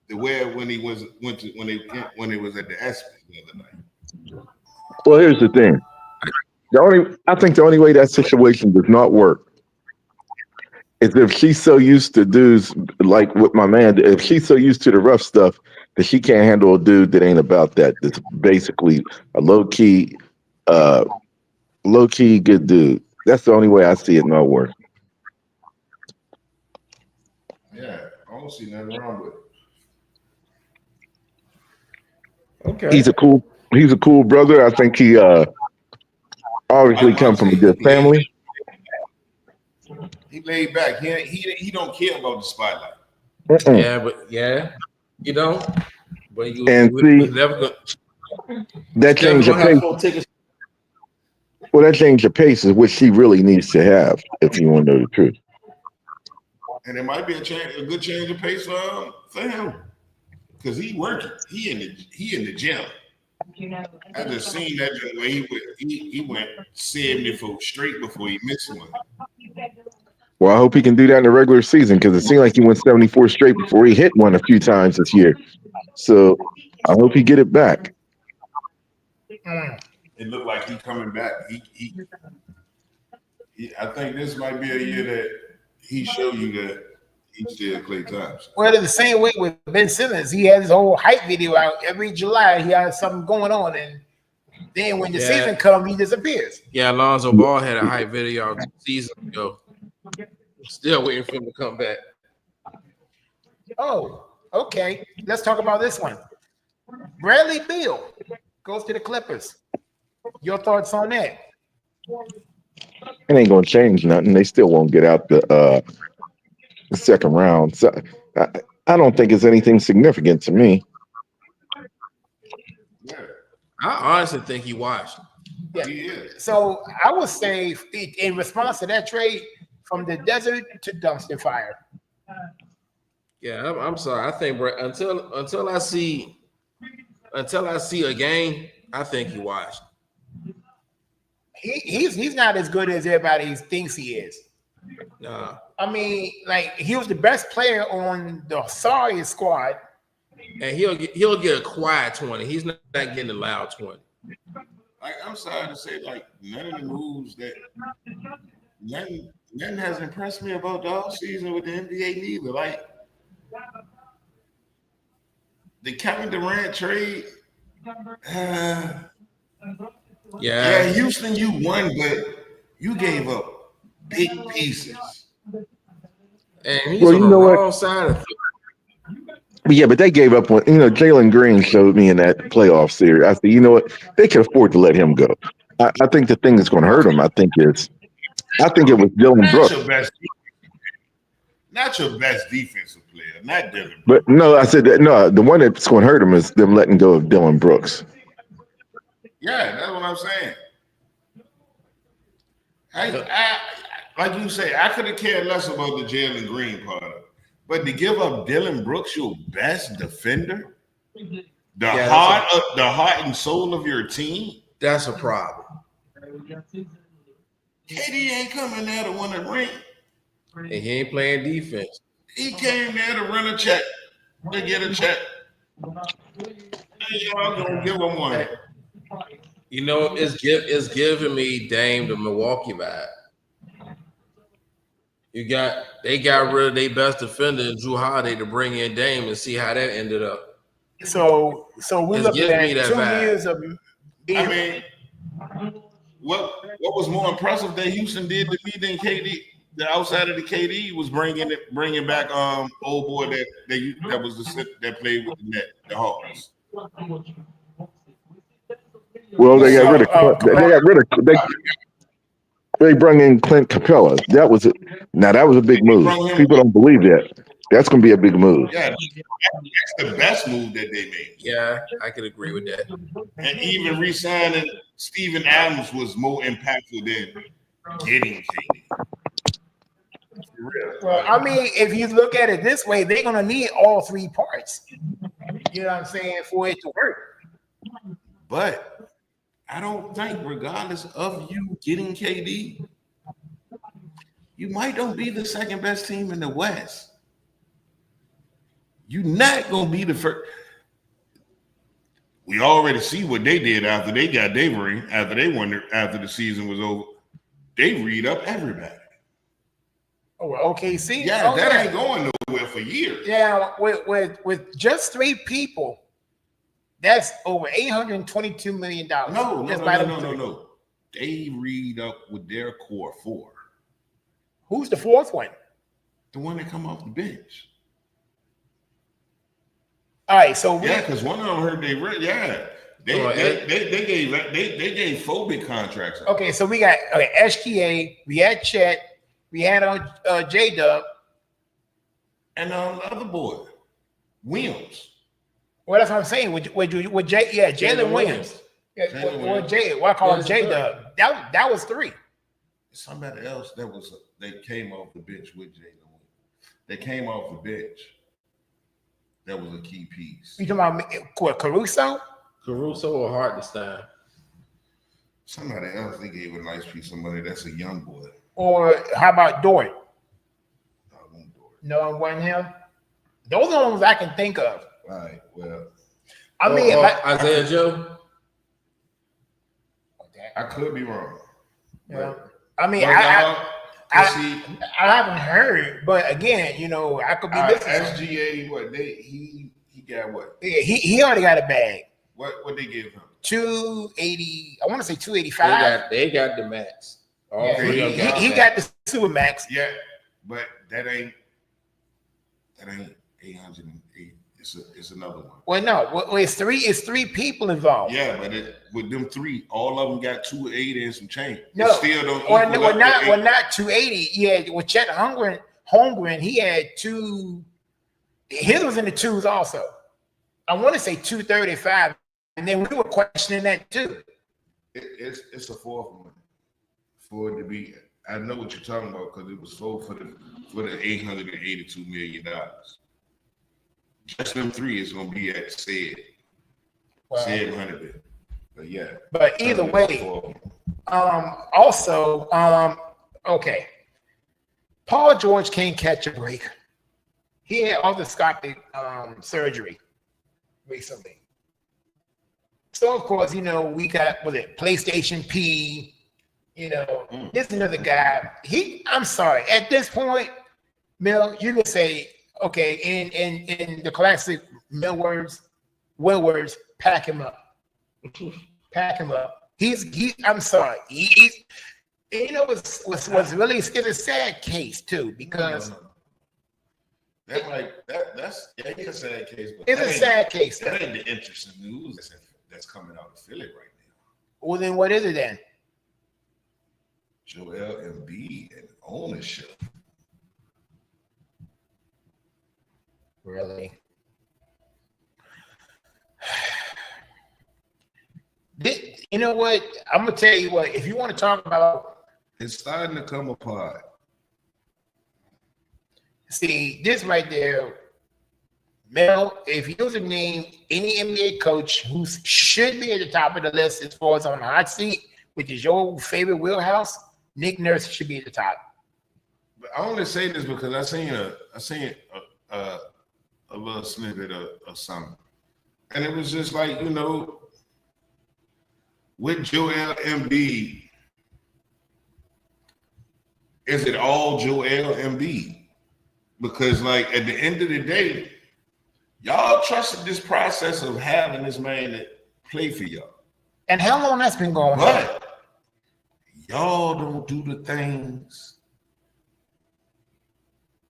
the wear when he was at the ESPYs the other night. Well, here's the thing. I think the only way that situation does not work is if she's so used to dudes like with my man. If she's so used to the rough stuff that she can't handle a dude that ain't about that. That's basically a low key good dude. That's the only way I see it not work. Yeah, I don't see nothing wrong with it. Okay. He's a cool brother. I think he obviously come from a good family. He laid back. He don't care about the spotlight. Yeah, you know, but And you see, never gonna that never changed the gonna have pace. full tickets. Well, that changed the pace is what she really needs to have, if you want to know the truth. And it might be a good change of pace for him. Because he working. He in the gym. I just seen that the way he went 74 straight before he missed one. Well, I hope he can do that in the regular season because it seemed like he went 74 straight before he hit one a few times this year. So I hope he get it back. It looked like he coming back. I think this might be a year that he show you that he still Klay Thompson. Well, the same way with Ben Simmons, he has his whole hype video out every July. He has something going on, and then when the season comes, he disappears. Yeah, Alonzo Ball had a hype video 2 seasons ago. Still waiting for him to come back. Oh, okay. Let's talk about this one. Bradley Beal goes to the Clippers. Your thoughts on that? It ain't gonna change nothing. They still won't get out the second round. So I don't think it's anything significant to me. Yeah, I honestly think he washed. Yeah. he is. So I would say, in response to that trade, from the desert to dumpster fire. Yeah, I'm sorry. I think until I see a game, I think he washed. He's not as good as everybody thinks he is. Nah. I mean, like, he was the best player on the sorry squad. And he'll get a quiet 20. He's not getting a loud 20. Like, I'm sorry to say, like, none of the moves that nothing has impressed me about the offseason with the NBA neither. Like, the Kevin Durant trade. Yeah, Houston, you won, but you gave up big pieces. And he's on the wrong side of Yeah, but they gave up on, Jalen Green showed me in that playoff series. I said, you know what? They can afford to let him go. I think the thing that's going to hurt him, I think it was Dylan Brooks. Not your best defensive player, not Dylan Brooks. But no, I said that, no, the one that's going to hurt him is them letting go of Dylan Brooks. Yeah, that's what I'm saying. I like you say, I could have cared less about the Jalen Green part of it. But to give up Dylan Brooks, your best defender, the heart and soul of your team, that's a problem. KD ain't coming there to win a ring. And he ain't playing defense. He came there to run a check, to get a check. Y'all gonna give him one. It's giving me Dame the Milwaukee vibe. They got rid of their best defender and Drew Holiday to bring in Dame and see how that ended up. So we're looking at 2 years of. I mean, what was more impressive that Houston did to me than KD? The outside of the KD was bringing back old boy that played with the net, the Hawks. Well, they got rid of they brought in Clint Capella. That was it. Now that was a big move. People don't believe that. That's going to be a big move. Yeah, that's the best move that they made. Yeah, I could agree with that. And even re-signing Steven Adams was more impactful than getting KD. Well, I mean, if you look at it this way, they're going to need all 3 parts. You know what I'm saying? For it to work. But I don't think, regardless of you getting KD, you might don't be the second best team in the West. You're not going to be the first. We already see what they did after they got their ring, after the season was over. They read up everybody. Oh, OKC? Yeah, that ain't going nowhere for years. Yeah, with just 3 people, that's over $822 million. No. they read up with their core four. Who's the fourth one? The one that come off the bench. All right, so Yeah, because one of them heard they read. Yeah, they gave 4 big contracts. Okay, so we got SGA, we had Chet, we had J Dub, and the other boy, Williams. Well, that's what I'm saying. With Jalen Williams. What I call J Dub. That was 3. Somebody else that came off the bench with Jalen Williams. They came off the bench. That was a key piece. You talking about what, Caruso? Caruso or Hartenstein? Somebody else, they gave a nice piece. Somebody that's a young boy. Or how about Dort? No, it wasn't him. Those are the ones I can think of. All right. Well, I mean, Isaiah Joe. I could be wrong. Yeah. I mean, I haven't heard, but again, I could be missing. SGA, what he got what? Yeah, he already got a bag. What they give him? 280. I want to say 285. They got the max. All three of them. He got the super max. Yeah, but that ain't 808. It's another one. Well, no. Well, it's three people involved. Yeah, but with them 3, all of them got 280 and some change. No, still don't. Not 280. Yeah, with Chet Holmgren, he had 2. His was in the 2s also. I want to say 235, and then we were questioning that too. It's a 4th one for it to be. I know what you're talking about because it was sold for the $882 million. Just them 3 is gonna be at said 100. But yeah. But either way, also, okay. Paul George can't catch a break. He had endoscopic surgery recently. So of course, we got PlayStation P. This is another guy. I'm sorry. At this point, Mill, you can say, okay, in the classic Mill words, pack him up. Pack him up. I'm sorry. What's really, it's a sad case too, because that's a sad case. But it's a sad case. That ain't the interesting news that's coming out of Philly right now. Well, then what is it then? Joel Embiid and ownership. Really? You know what? I'm gonna tell you what. If you want to talk about, it's starting to come apart. See this right there, Mel. If you was to name any NBA coach who should be at the top of the list as far as on the hot seat, which is your favorite wheelhouse, Nick Nurse should be at the top. But I only say this because I seen a little snippet of something, and it was just like, with Joel Embiid, is it all Joel Embiid? Because like at the end of the day, y'all trusted this process of having this man that play for y'all. And how long that's been going on? But y'all don't do the things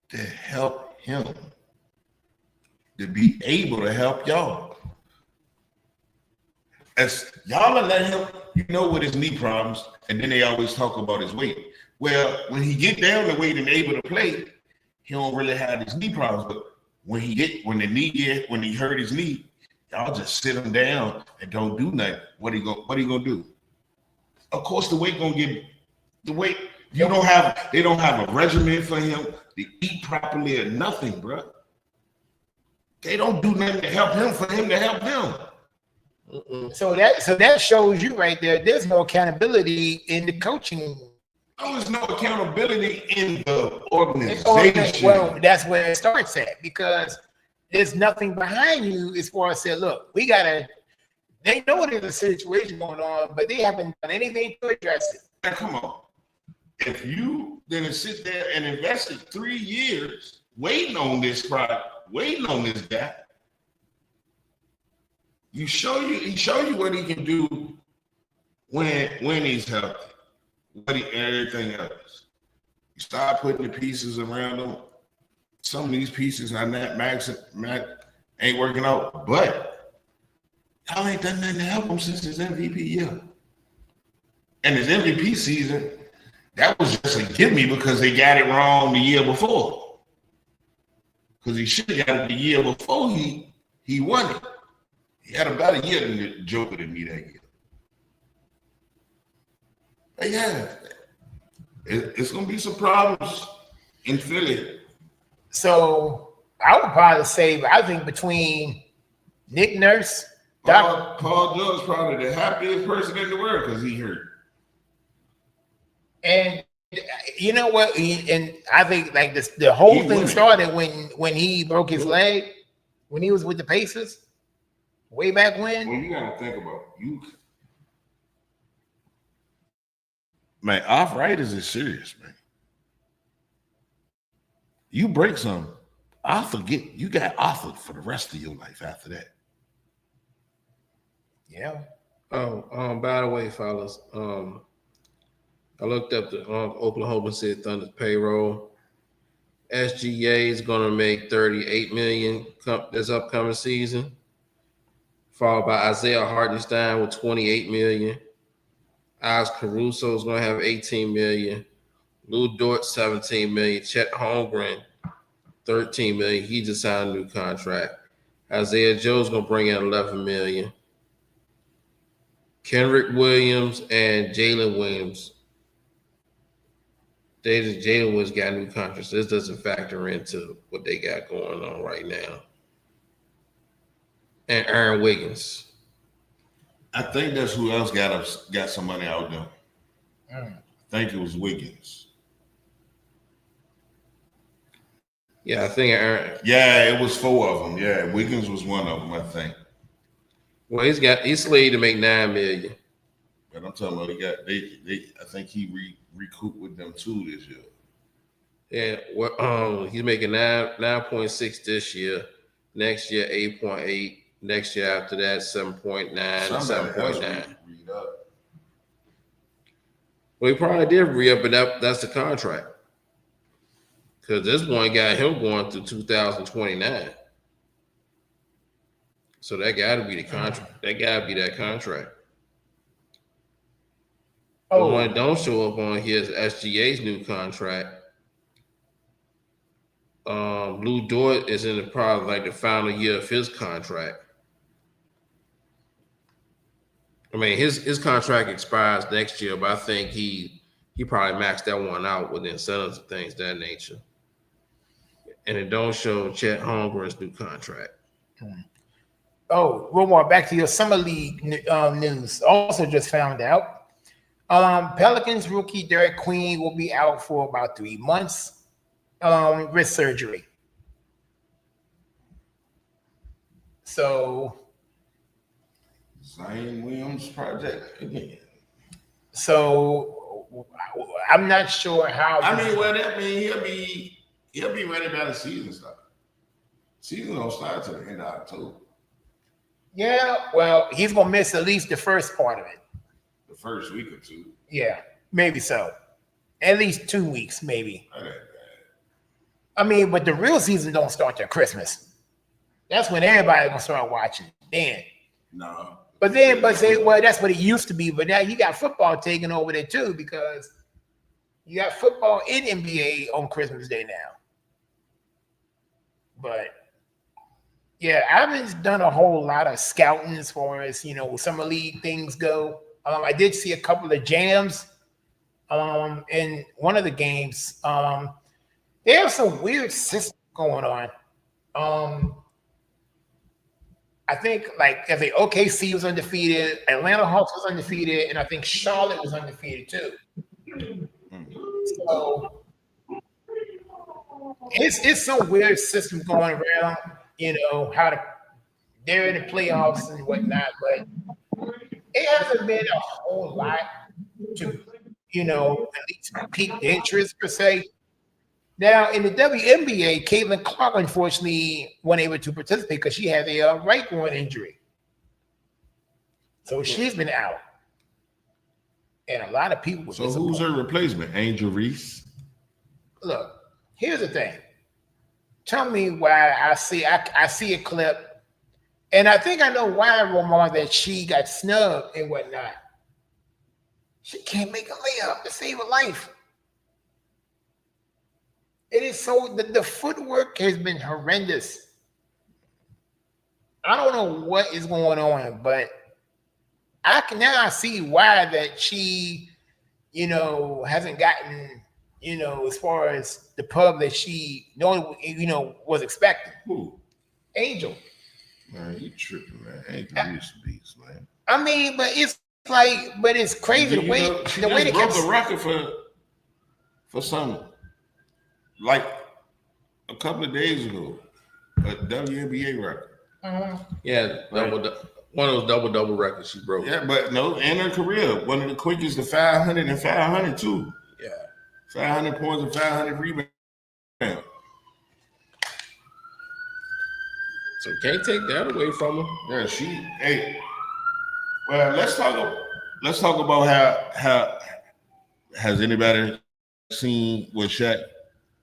to help him to be able to help y'all. As y'all are letting him, with his knee problems, and then they always talk about his weight. Well, when he get down the weight and able to play, he don't really have his knee problems. But when he hurt his knee, y'all just sit him down and don't do nothing. What he gonna do? Of course, the weight gonna get the weight. They don't have a regimen for him to eat properly or nothing, bro. They don't do nothing to help him for him to help them. So that shows you right there. There's no accountability in the coaching. There's no accountability in the organization. Well, that's where it starts at, because there's nothing behind you as far as say, look, they know there's a situation going on, but they haven't done anything to address it. Now, come on. If you then sit there and invested 3 years waiting on this product, waiting on this guy, he show you what he can do when he's healthy, everything else. You start putting the pieces around him. Some of these pieces are not max ain't working out, but y'all ain't done nothing to help him since his MVP year. And his MVP season, that was just a gimme because they got it wrong the year before. Because he should have got it the year before he won it. He had a better year than the Joker than me that year. But yeah, it's gonna be some problems in Philly. So I would probably say, I think between Nick Nurse, Paul George probably the happiest person in the world because he hurt. and you know what? And I think like this, the whole thing started when he broke his leg, when he was with the Pacers, way back when. Well, you gotta think about you. Man, arthritis is serious, man. You break something, I'll forget. You got arthritis for the rest of your life after that. Yeah. Oh, by the way, fellas, I looked up the Oklahoma City Thunder's payroll. SGA is going to make $38 million this upcoming season, followed by Isaiah Hartenstein with $28 million. Alex Caruso is going to have $18 million. Lou Dort, $17 million. Chet Holmgren, $13 million. He just signed a new contract. Isaiah Joe's going to bring in $11 million. Kenrick Williams and Jalen Williams. Jalen Williams got new contracts. This doesn't factor into what they got going on right now. And Aaron Wiggins. I think that's who else got some money out there. I think it was Wiggins. Yeah, I think Aaron. Yeah, it was 4 of them. Yeah, Wiggins was one of them, I think. Well, he's slated to make $9 million. But I'm talking about I think he recouped with them too this year. Yeah, he's making 9.6 this year. Next year, 8.8. Next year after that, 7.9, 7.9. Well, he probably did re-up, but that's the contract. Because this one got him going through 2029. So that got to be the contract. That got to be that contract. The one that don't show up on here is SGA's new contract. Lou Dort is in probably like the final year of his contract. I mean, his contract expires next year, but I think he probably maxed that one out with incentives and things of that nature. And it don't show Chet Holmgren's new contract. Oh, one more back to your summer league news. Also just found out. Pelicans rookie Derek Queen will be out for about 3 months. Wrist surgery. So Zion Williams project again. So I'm not sure how. I mean, well, that means he'll be ready by the season start. Season don't start till the end of October. Yeah, well, he's gonna miss at least the first part of it. The first week or two. Yeah, maybe so. At least 2 weeks, maybe. That ain't bad. I mean, but the real season don't start till Christmas. That's when everybody's gonna start watching. Then. No. But that's what it used to be. But now you got football taking over there too, because you got football in NBA on Christmas Day now. But yeah, I haven't done a whole lot of scouting as far as summer league things go. I did see a couple of jams. In one of the games, they have some weird system going on. I think I think OKC was undefeated, Atlanta Hawks was undefeated, and I think Charlotte was undefeated too. So it's some weird system going around, they're in the playoffs and whatnot, but it hasn't been a whole lot to, at least pique the interest per se. Now, in the WNBA, Caitlin Clark, unfortunately, wasn't able to participate because she had a right groin injury. So she's been out. And a lot of people were So who's her replacement? Angel Reese? Look, here's the thing. Tell me why I see a clip, and I think I know why, Ramon, that she got snubbed and whatnot. She can't make a layup to save her life. It is so the footwork has been horrendous. I don't know what is going on, but I can now see why that she, hasn't gotten, as far as the pub that she was expecting. Who? Angel. Man, you tripping, man. Angel Reese beats, man. I mean, but it's crazy the way she the way they broke kept a record for something like a couple of days ago, a WNBA record. Yeah, one of those double records she broke. Yeah, but no, in her career, one of the quickest to 500 and 500 too. Yeah, 500 points and 500 rebounds. So can't take that away from her. Yeah, well, let's talk about how has anybody seen what Shaq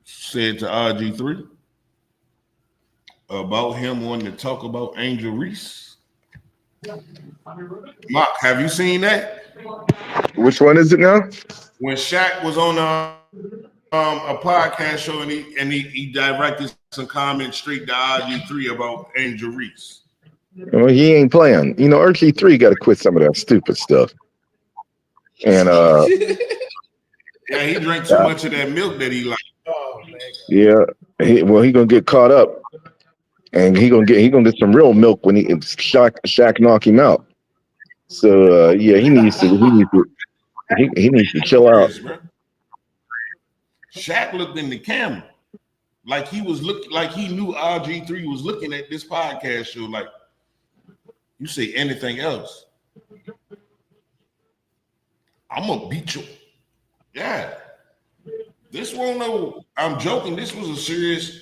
said to RG3 about him wanting to talk about Angel Reese? Mark, have you seen that? Which one is it now? When Shaq was on a podcast show and he directed some comments straight to RG3 about Angel Reese. Well, he ain't playing. RG3 got to quit some of that stupid stuff. And yeah, he drank too much of that milk that he liked. Oh man. Yeah, he gonna get caught up, and he gonna get some real milk when Shaq knock him out. So yeah, he needs to chill out. Shaq looked in the camera like he knew RG3 was looking at this podcast show. Like, you say anything else, I'm gonna beat you. Yeah. This won't know. I'm joking. This was a serious.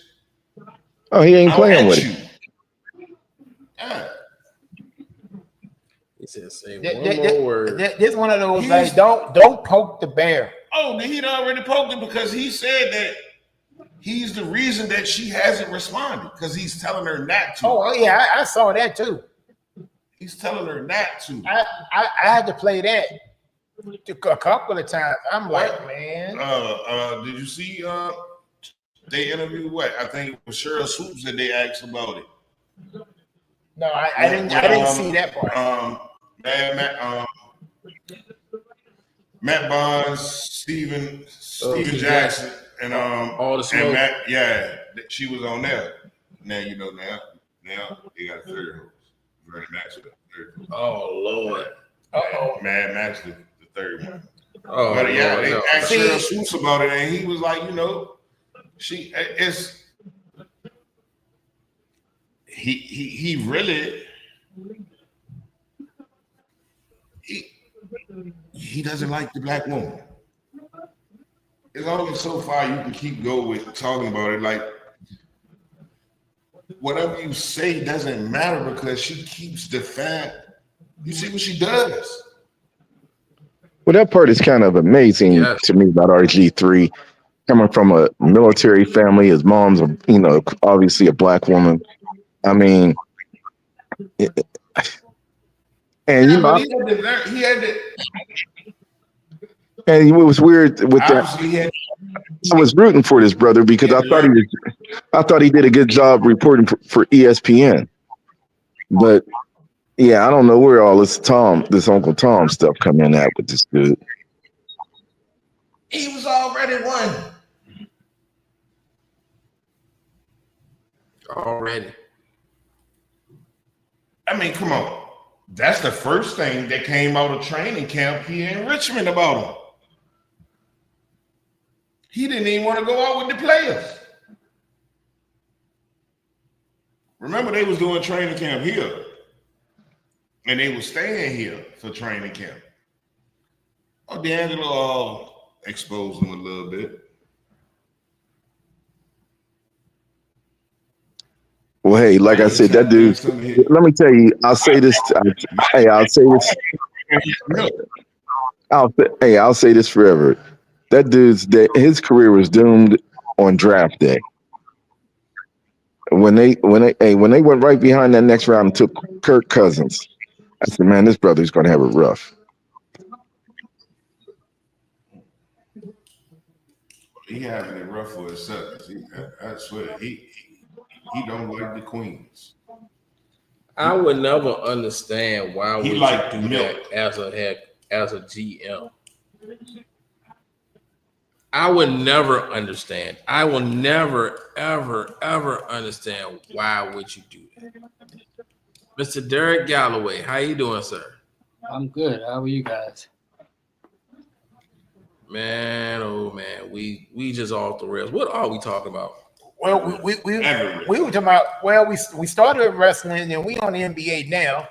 Oh, he ain't playing with it. Yeah. He said, "Say one more word." This one of those like don't poke the bear. Oh, he'd already poked it because he said that he's the reason that she hasn't responded because he's telling her not to. Oh yeah, I saw that too. He's telling her not to. I had to play that a couple of times. I'm like, man. Did you see they interviewed what? I think it was Cheryl Swoops that they asked about it. No, I didn't see that part. Matt Barnes, Steven Jackson, and all the smoke. and Matt, she was on there. Now you know now they got a third host. Vernon Maxwell, third host. Oh Lord. Mad Max the third one. Oh, but yeah, Lord, they no. asked Cheryl Swoops about it, and he was like, he really he doesn't like the black woman. It's only so far you can keep going with talking about it. Like, whatever you say doesn't matter because she keeps defying. You see what she does. Well, that part is kind of amazing to me about RG3. Coming from a military family, his mom's, obviously a black woman. I mean, he had to. And it was weird with that. I was rooting for this brother because I thought he did a good job reporting for ESPN. But yeah, I don't know where all this Uncle Tom stuff coming at with this dude. He was already one. Already. I mean, come on. That's the first thing that came out of training camp here in Richmond about him. He didn't even want to go out with the players. Remember, they was doing training camp here. And they were staying here for training camp. Oh, D'Angelo exposed him a little bit. Well, hey, like I said, that dude, let me tell you, I'll say this. I'll say this forever. That his career was doomed on draft day. When they went right behind that next round and took Kirk Cousins, I said, man, this brother's going to have it rough. He having it rough for himself. I swear, he don't like the Queens. I would never understand why He would like you do milk. that as a GM. I would never understand. I will never, ever understand why would you do that. Mr. Derek Galloway, how you doing, sir? I'm good. How are you guys? Man, oh man, we just off the rails. What are we talking about? Well, we were talking about. Well, we started wrestling and we on the NBA now.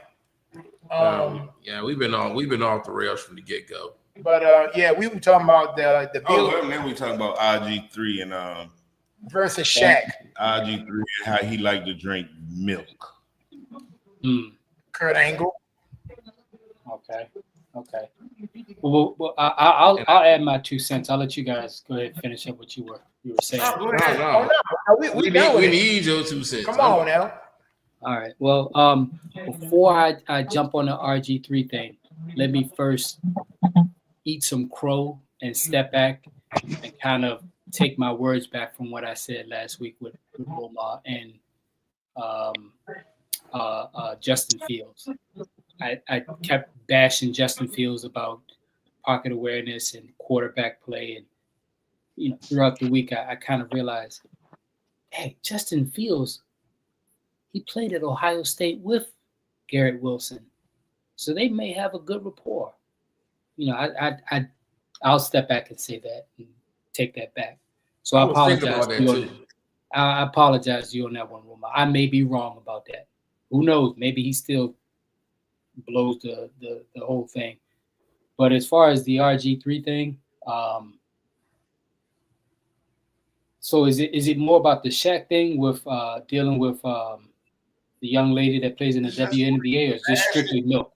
Yeah, we've been off the rails from the get go. But yeah, we were talking about the Oh, well, now we talking about RG3 and versus Shaq. RG3 and how he liked to drink milk. Kurt Angle. Okay. Well, I'll add my 2 cents. I'll let you guys go ahead and finish up what you were saying. No. We need your 2 cents. Come on now. All right. Well, before I jump on the RG3 thing, let me first eat some crow and step back and kind of take my words back from what I said last week with Roma and Justin Fields. I kept bashing Justin Fields about pocket awareness and quarterback play, and throughout the week I kind of realized, hey, Justin Fields, he played at Ohio State with Garrett Wilson, so they may have a good rapport. I'll step back and say that and take that back. So I apologize. I apologize to you on that one, Roma. I may be wrong about that. Who knows? Maybe he still blows the whole thing. But as far as the RG3 thing, so is it more about the Shaq thing with dealing with the young lady that plays in the WNBA, or is this strictly milk?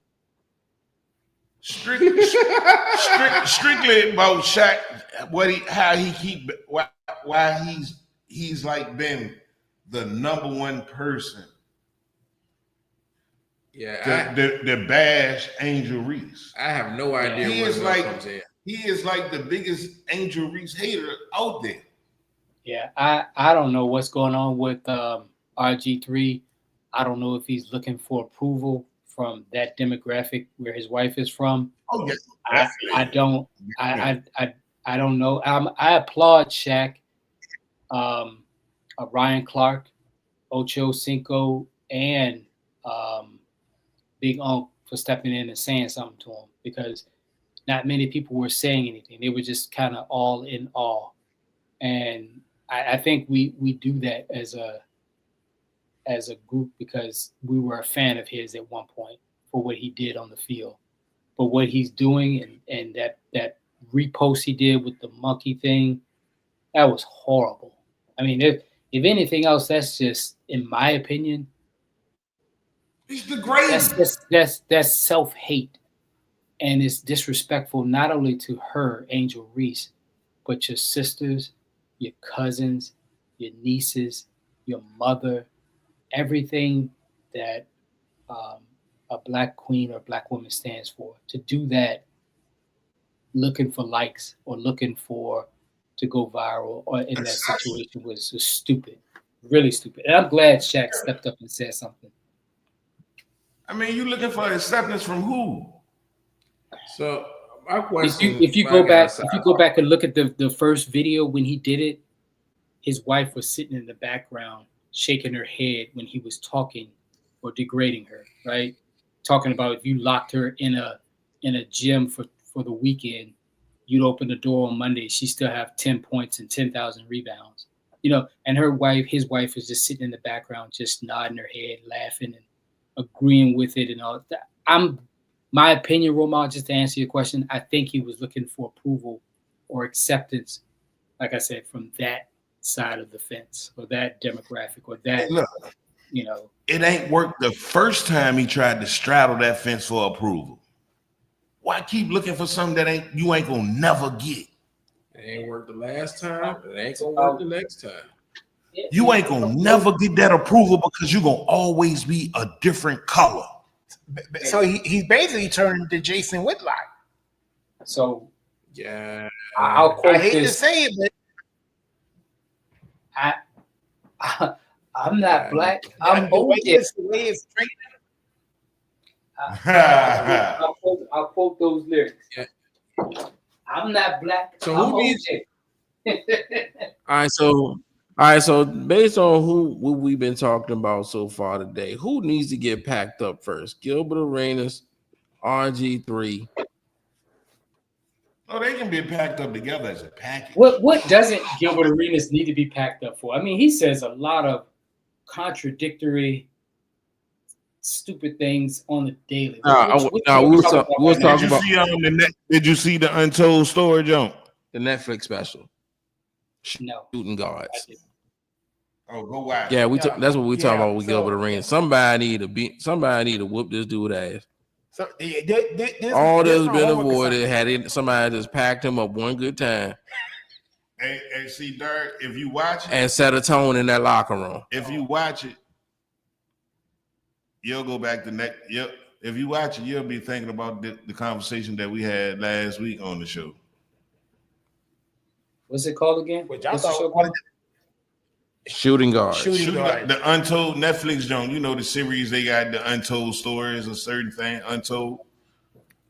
Strictly about Shaq, why he's like been the number one person. Yeah, the bash Angel Reese. I have no idea he where is comes in. He is like the biggest Angel Reese hater out there. Yeah, I don't know what's going on with RG3. I don't know if he's looking for approval from that demographic where his wife is from. Oh yes, I don't know. I applaud Shaq, Ryan Clark, Ocho Cinco, and Big Unc for stepping in and saying something to him, because not many people were saying anything. They were just kind of all in awe. And I think we do that as a group because we were a fan of his at one point for what he did on the field. But what he's doing and that repost he did with the monkey thing, that was horrible. I mean, if anything else, that's just, in my opinion, he's the greatest. That's self-hate, and it's disrespectful not only to her, Angel Reese, but your sisters, your cousins, your nieces, your mother, everything that a Black queen or Black woman stands for. To do that looking for likes or looking to go viral or in that situation was stupid, really stupid. And I'm glad Shaq stepped up and said something. I mean, you looking for acceptance from who? So my question: if you go back and look at the first video when he did it, his wife was sitting in the background shaking her head when he was talking or degrading her, right? Talking about if you locked her in a gym for the weekend, you'd open the door on Monday, she still have 10 points and 10,000 rebounds. And his wife was just sitting in the background, just nodding her head, laughing and agreeing with it and all that. My opinion, Roma, just to answer your question, I think he was looking for approval or acceptance, like I said, from that side of the fence or that demographic or that, It ain't worked the first time he tried to straddle that fence for approval. Why keep looking for something that you ain't gonna never get? It ain't worked the last time. It ain't gonna work the next time. You ain't gonna never get that approval because you're gonna always be a different color. So he's basically turned to Jason Whitlock. So yeah, I'll quote I hate this. to say it, but I'm not black. I'm the way OJ. it's treated. I'll quote those lyrics. Yeah. I'm not black. So I'm who needs? OJ. All right. So based on what we've been talking about so far today, who needs to get packed up first? Gilbert Arenas, RG3. Oh, they can be packed up together as a package. What doesn't Gilbert Arenas need to be packed up for? I mean, he says a lot of contradictory, stupid things on the daily. We was talking about. Did you see the Untold Story, John? The Netflix special. No. Shooting guards. Oh, go watch. Yeah, that's what we talking about with Gilbert Arenas. Somebody need to whoop this dude ass. So all this been avoided had somebody just packed him up one good time. Hey, see, Dirk, if you watch it and set a tone in that locker room. If you watch it, you'll go back to next. Yep. If you watch it, you'll be thinking about the conversation that we had last week on the show. What's it called again? What's the show called? Shooting guards. Shooting guards. The Untold Netflix joint. You know the series they got, the Untold Stories, a certain thing. Untold.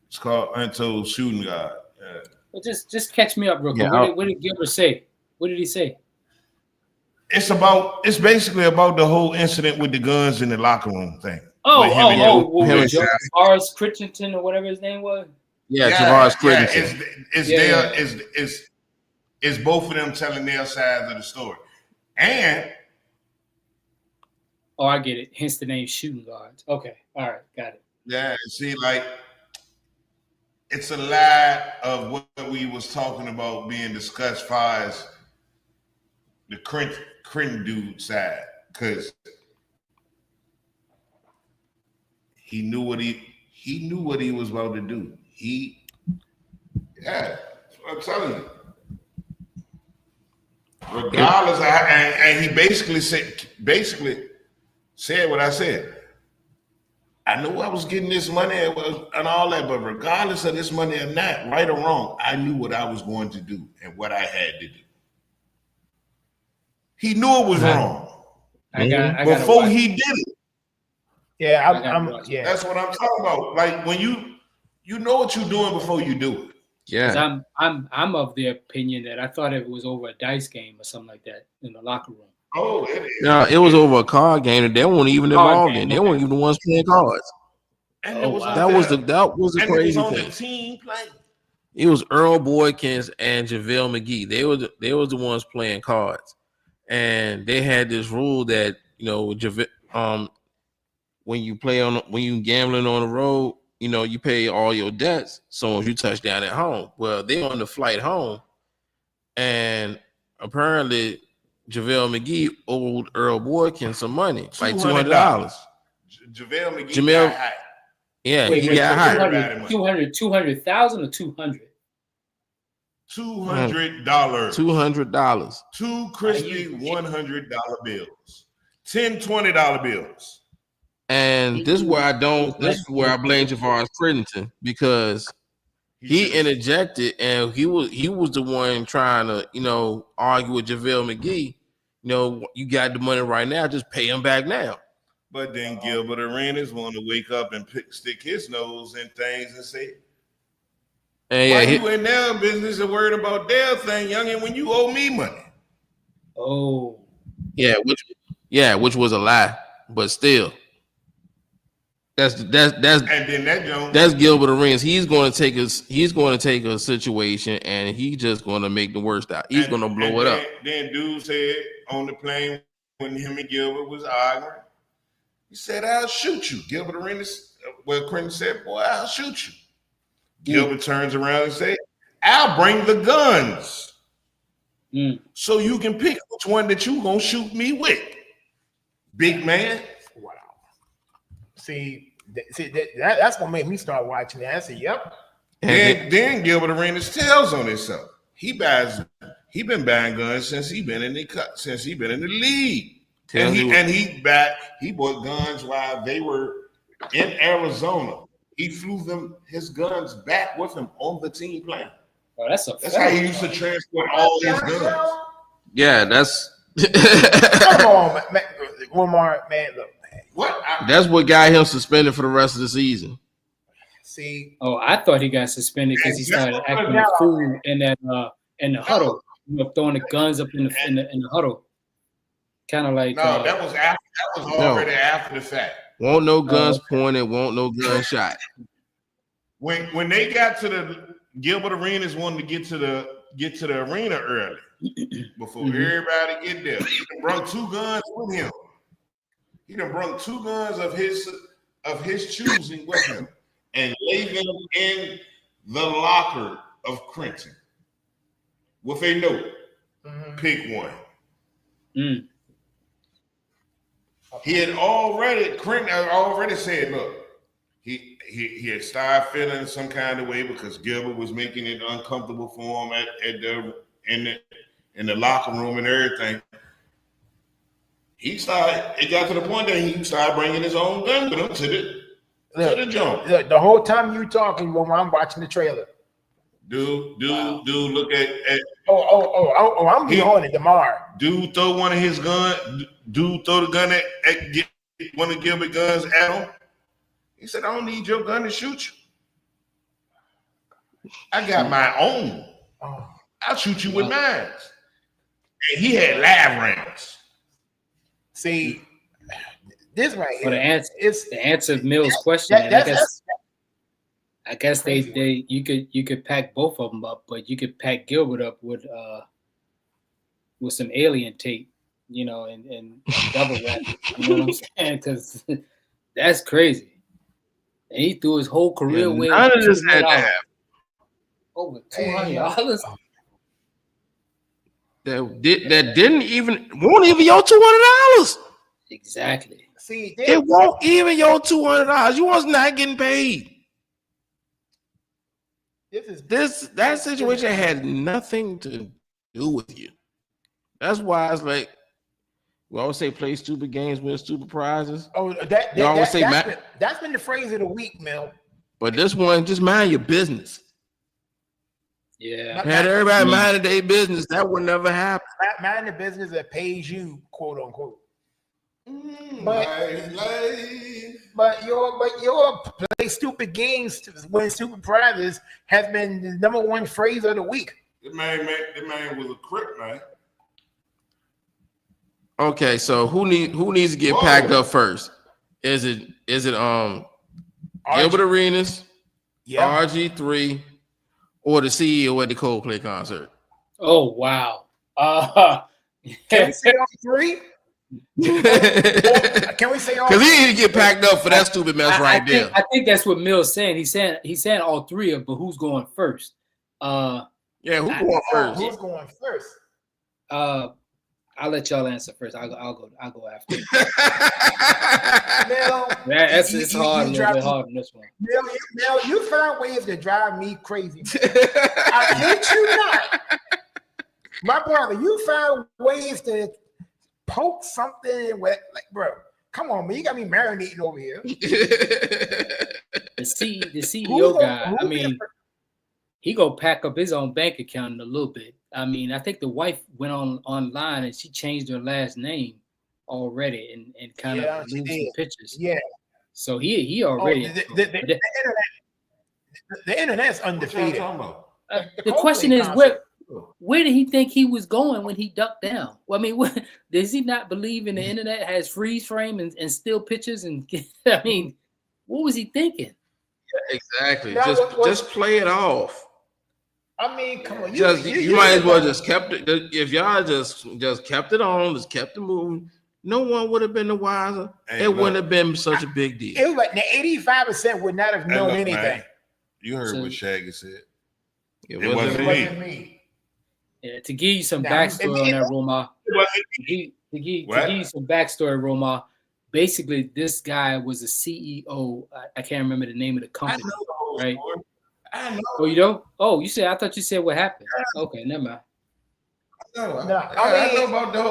It's called Untold Shooting Guard. Well, just catch me up real quick. What did Gilbert say? What did he say? It's basically about the whole incident with the guns in the locker room thing. Javaris Crichton or whatever his name was. Javaris Crichton. It's both of them telling their sides of the story. And I get it. Hence the name Shooting Guards. Okay. All right. Got it. Yeah. See, like, it's a lot of what we was talking about being discussed as far as the Crichton dude side, because he knew what he was about to do. That's what I'm telling you. Regardless, and he basically said what I said. I knew I was getting this money and all that, but regardless of this money or not, right or wrong, I knew what I was going to do and what I had to do. He knew it was wrong before he did it. Yeah, that's what I'm talking about. Like when you know what you're doing before you do it. Yeah, I'm of the opinion that I thought it was over a dice game or something like that in the locker room. Oh, it is. No, it was over a card game that they weren't even involved in. They weren't even the ones playing cards. And that was the crazy thing. The team playing. It was Earl Boykins and JaVale McGee. They was the ones playing cards, and they had this rule that when you gambling on the road, you pay all your debts as soon as you touch down at home. Well, they on the flight home, and apparently JaVale McGee owed Earl Boykins some money, like $200. JaVale McGee got high. Yeah, he got high. 200,000 or 200? $200. $200. Two crispy $100 bills. 10 $20 bills. And this is where I blame Javaris Crichton, because he interjected and he was the one trying to argue with JaVale McGee. You got the money right now, just pay him back now. But then Gilbert Arenas want to wake up and stick his nose in things and say, "Why you in their business and worried about their thing, youngin, when you owe me money?" Oh, which was a lie, but still. That's and then that's Gilbert Arenas. He's going to take a situation and he's just going to make the worst out. He's going to blow it up. Then dude said on the plane when him and Gilbert was arguing, he said, "I'll shoot you." Gilbert Arenas, Quentin said, "Boy, I'll shoot you." Gilbert turns around and said, "I'll bring the guns so you can pick which one that you gonna shoot me with, big man." See, that's what made me start watching that. I said, "Yep, Then Gilbert Arenas tells on himself. He been buying guns since he been in the league. And he bought guns while they were in Arizona. He flew his guns back with him on the team plane. Oh, that's how he used to transport all his guns. Yeah, that's Come on, man. Walmart, man. Look, man. What? That's what got him suspended for the rest of the season. See, I thought he got suspended because he started acting a fool in the huddle, throwing the guns up in the huddle, kind of like. No, that was after. That was already after the fact. Won't no guns pointed. Won't no gun shot. When they got to the Gilbert Arenas, wanted to get to the arena early before everybody get there. He done brought 2 guns with him. He done brought 2 guns of his choosing with him and laid them in the locker of Crenton with a note. Pick one. Mm. Crenton had already said, look, he had started feeling some kind of way because Gilbert was making it uncomfortable for him in the locker room and everything. It got to the point that he started bringing his own gun with him to the jump. Look, the whole time you talking, when I'm watching the trailer. Dude, look at I'm behind it tomorrow. Dude, throw one of his guns. Dude, throw the gun at one of Gilbert's guns at him. He said, I don't need your gun to shoot you. I got my own. I'll shoot you with mine. And he had live rounds. See, this right here. Well, the answer to Mill's question. I guess you could pack both of them up, but you could pack Gilbert up with some alien tape, and double wrap it. You know what I'm saying? Because that's crazy. And he threw his whole career away. None of this had to happen. Over $200. That didn't even won't even your $200. Exactly. See, it won't even your $200. You was not getting paid. That situation had nothing to do with you. That's why it's like we always say play stupid games, win stupid prizes. That's been the phrase of the week, Mel. But this one, just mind your business. Yeah. Had everybody minding their business, that would never happen. Mind the business that pays you, quote unquote. But your play stupid games to win stupid prizes has been the number one phrase of the week. The man was a crip, man. Okay, so who needs to get packed up first? Is it Gilbert Arenas, RG3, or the CEO at the Coldplay concert? Oh wow! Can we say all 3? Can we say all? Because he need to get packed up for that stupid mess there. I think that's what Mill's saying. He's saying all 3 of them, but who's going first? Who's going first? Who's going first? I'll let y'all answer first. I'll go after. It's hard. A little bit hard on this one. Mel, you found ways to drive me crazy. I hate you not. My brother, you found ways to poke something with, like, bro. Come on, man. You got me marinating over here. The CEO guy, I mean, he go pack up his own bank account in a little bit. I mean, I think the wife went online and she changed her last name already and kind of moved some pictures. Yeah. So he already. The internet's undefeated. The question is, where did he think he was going when he ducked down? Well, I mean, does he not believe in the internet has freeze frame and still pictures? And I mean, what was he thinking? Yeah, exactly. Just play it off. I mean, come on. You might as well just kept it. If y'all just kept it on, just kept it moving, no one would have been the wiser. It wouldn't have been such a big deal. It was like the 85% would not have known anything. Man, you heard what Shaggy said. It wasn't me. Yeah, to give you some backstory on that, Roma. To give you some backstory, Roma. Basically, this guy was a CEO. I can't remember the name of the company, right? I know. Oh, you don't? Oh, you said. I thought you said what happened. Okay, never mind. No, No, I know about the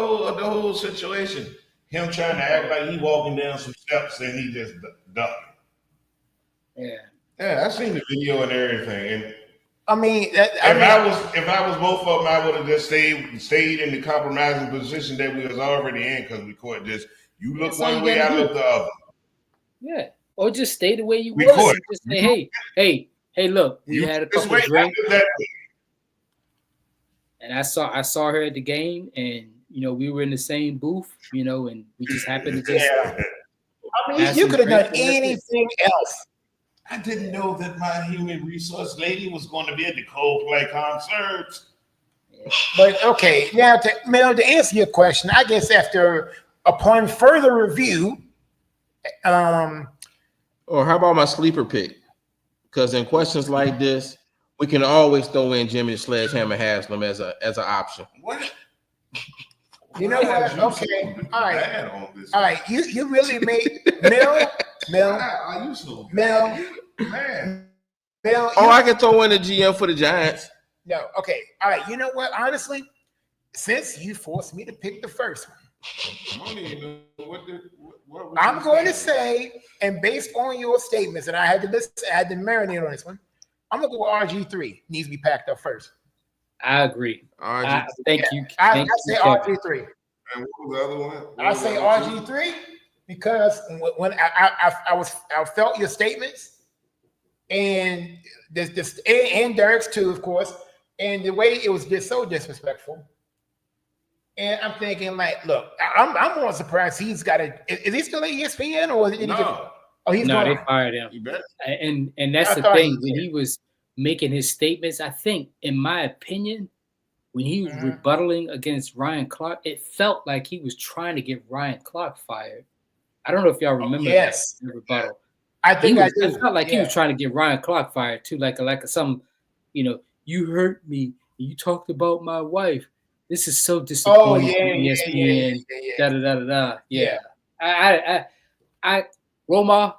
whole situation. Him trying to act like he walking down some steps and he just ducking. Yeah. Yeah, I seen the video and everything. And I mean, if I was both of them, I would have just stayed in the compromising position that we was already in because we caught this. You look That's all one you way, gotta I do. look the other. Yeah. Or just stay the way you We was caught and just say, hey, look, you had a this couple way, drinks. I look that way. And I saw her at the game, and we were in the same booth, and we just happened to just. yeah. I mean, have you some could have done drinks, and that's it. anything else. I didn't know that my human resource lady was going to be at the Coldplay concerts. But okay, now to answer your question, I guess upon further review, Or how about my sleeper pick? Because in questions like this, we can always throw in Jimmy Sledgehammer Haslam as an option. What? you know what? Okay, all right. You really made Mel. Are you so Mel, man? Mel. Oh, I can throw in the GM for the Giants. No, okay, all right. You know what? Honestly, since you forced me to pick the first one, I'm going to say, and based on your statements, and I had to marinate on this one, I'm gonna go with RG3. Needs to be packed up first. I agree. Thank you. I say Kevin. RG3. And what was the other one? I say RG3 because when I felt your statements and this and Derek's too, of course, and the way it was just so disrespectful. And I'm thinking, like, look, I'm more surprised he's got a. Is he still at ESPN or did he get? Oh, he's No, gone. they fired him. You bet. And that's I the thought thing. he When he was making his statements, I think, in my opinion, when he was rebuttaling against Ryan Clark, it felt like he was trying to get Ryan Clark fired. I don't know if y'all remember that rebuttal. I think it felt like he was trying to get Ryan Clark fired too, like some, you hurt me, you talked about my wife. This is so disappointing. ESPN, da da da da. Yeah. I Roma.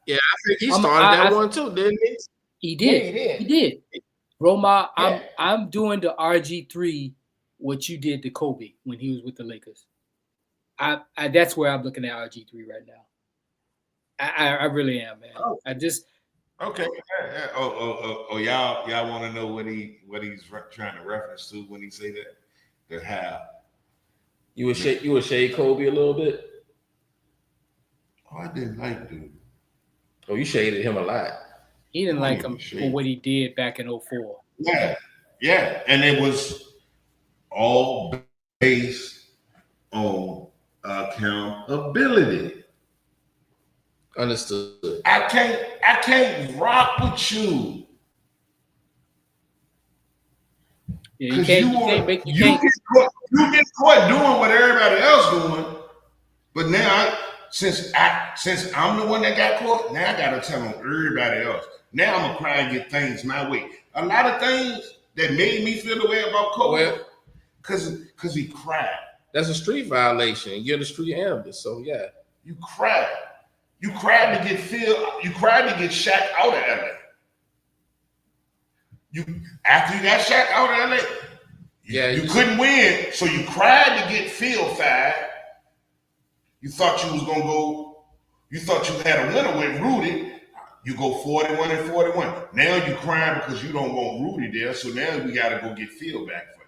Yeah, I think he started that one too, didn't he? He did. Yeah, he did. Roma, I'm doing the RG3 what you did to Kobe when he was with the Lakers. I that's where I'm looking at RG3 right now. I really am, man. I just okay. Y'all want to know what he's trying to reference to when he say that? That how you would shade Kobe a little bit. Oh, I didn't like dude. Oh, you shaded him a lot. He didn't like him for what he did back in 2004. Yeah, and it was all based on accountability. Understood. I can't rock with you. Yeah, you can't. You get caught doing what everybody else doing, but now since I'm the one that got caught, now I gotta tell on everybody else. Now I'm gonna cry and get things my way. A lot of things that made me feel the way about Kobe, because he cried. That's a street violation. You're the street analyst, so yeah. You cried. You cried to get You cried to get Shaq out of LA. After you got Shaq out of LA, you couldn't win, so you cried to get Phil fired. You thought you was gonna go. You thought you had a winner with Rudy. You go 41 and 41. Now you crying because you don't want Rudy there. So now we got to go get Phil back for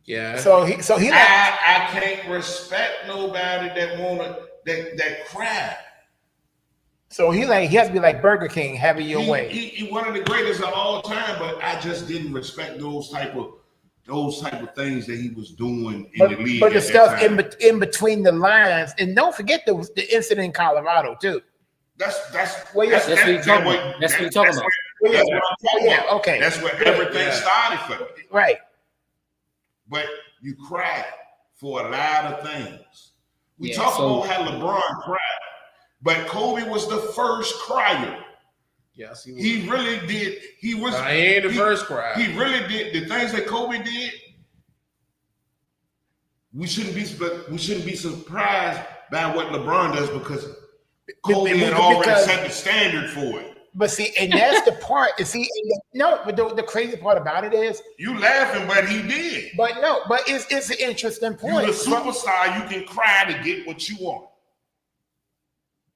you. Yeah. So he. I can't respect nobody that cry. So he has to be like Burger King, have it your way. He one of the greatest of all time, but I just didn't respect those type of things that he was doing in the league. But the stuff in between the lines, and don't forget the incident in Colorado too. That's what you're talking about. That's what you're talking about. That's what I'm talking about. Okay. That's where everything started for me. Right. But you cried for a lot of things. We talk about how LeBron cried, but Kobe was the first crier. Yes, he really did. He was. He ain't the first crier. He really did the things that Kobe did. We shouldn't be surprised by what LeBron does because Kobe had already set the standard for it. But see, and that's the part. But the crazy part about it is you laughing, but he did. But it's an interesting point. You're the superstar. You can cry to get what you want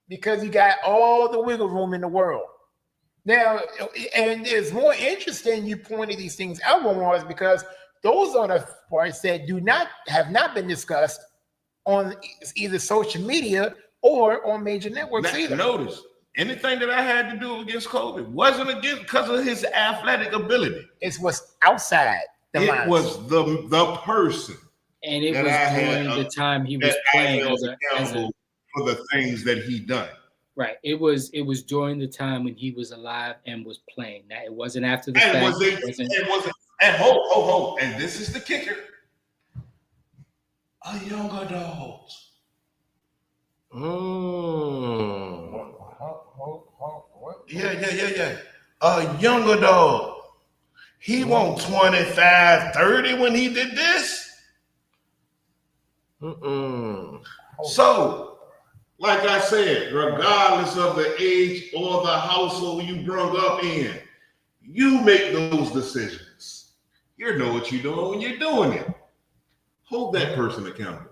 because you got all the wiggle room in the world. Now, and it's more interesting you pointed these things out, was because those are the parts that have not been discussed on either social media or on major networks either. Notice, anything that I had to do against Kobe wasn't against because of his athletic ability. It was outside the lines. It was the person. And it was during the time he was playing as a for the things that he done. Right. It was during the time when he was alive and was playing. Now it wasn't after the fact. And hold. And this is the kicker. A young adult. Yeah. A young adult. He won 25, 30 when he did this. So, like I said, regardless of the age or the household you brought up in, you make those decisions. You know what you're doing when you're doing it. Hold that person accountable.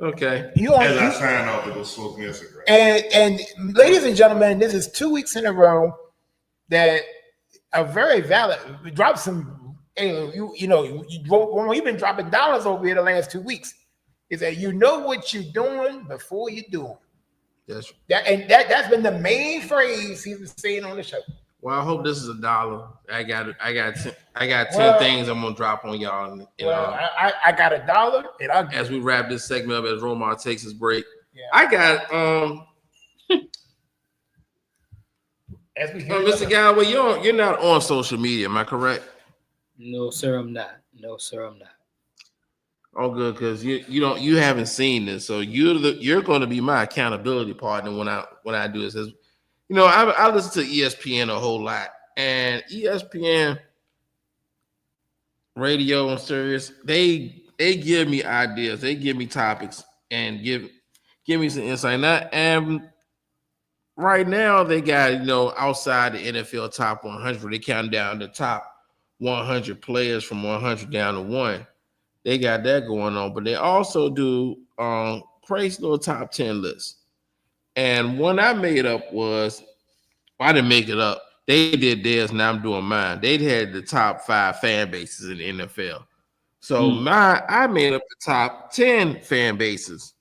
Okay. As I sign off to go smoke me a cigarette. And ladies and gentlemen, this is 2 weeks in a row that are very valid. We dropped some, you've been dropping dollars over here the last 2 weeks. Is that you know what you're doing before you do them. That's been the main phrase he's been saying on the show. Well, I hope this is $1. I got 10 things I'm gonna drop on y'all. I got $1, and as we wrap this segment up, as Romar takes his break, I got Mr. Galloway, you're not on social media, am I correct? No, sir, I'm not. Oh, good, because you haven't seen this, so you're going to be my accountability partner when I do this. As, I listen to ESPN a whole lot, and ESPN radio and Sirius, they give me ideas, they give me topics, and give me some insight. And right now they got outside the NFL top 100, they count down the top 100 players from 100 down to 1. They got that going on, but they also do crazy little top 10 lists. And one I made up was, I didn't make it up. They did theirs, and I'm doing mine. They had the top 5 fan bases in the NFL. So I made up the top 10 fan bases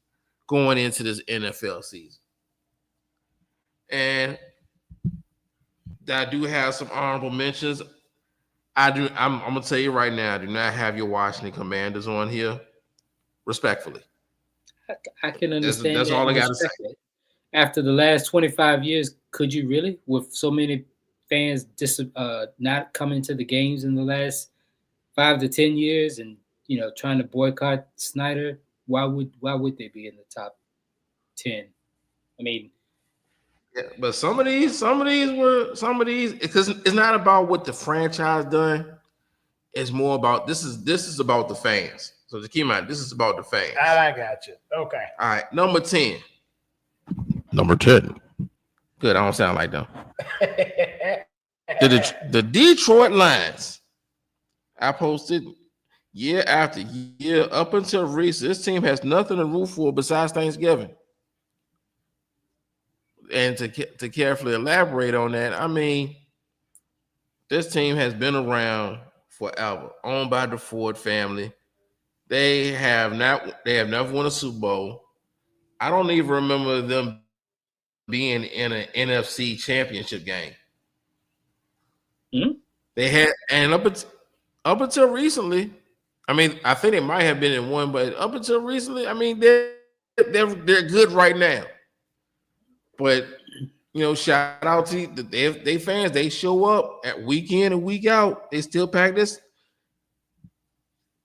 going into this NFL season. And I do have some honorable mentions. I'm gonna tell you right now, I do not have your Washington Commanders on here. Respectfully, I can understand. That's all I gotta say. After the last 25 years, could you really, with so many fans not coming to the games in the last 5 to 10 years, and trying to boycott Snyder? Why would they be in the top 10? I mean. Yeah, but some of these, because it's not about what the franchise done. It's more about this is about the fans. So just keep in mind, this is about the fans. I got you. Okay. All right, number 10. Good. I don't sound like them. the Detroit Lions. I posted year after year up until recent. This team has nothing to root for besides Thanksgiving. And to carefully elaborate on that, I mean, this team has been around forever, owned by the Ford family. They have never won a Super Bowl. I don't even remember them being in an NFC championship game. They had, and up until recently, I mean, I think they might have been in one, but up until recently, I mean, they're good right now. But shout out to they fans. They show up at week in and week out. They still pack this.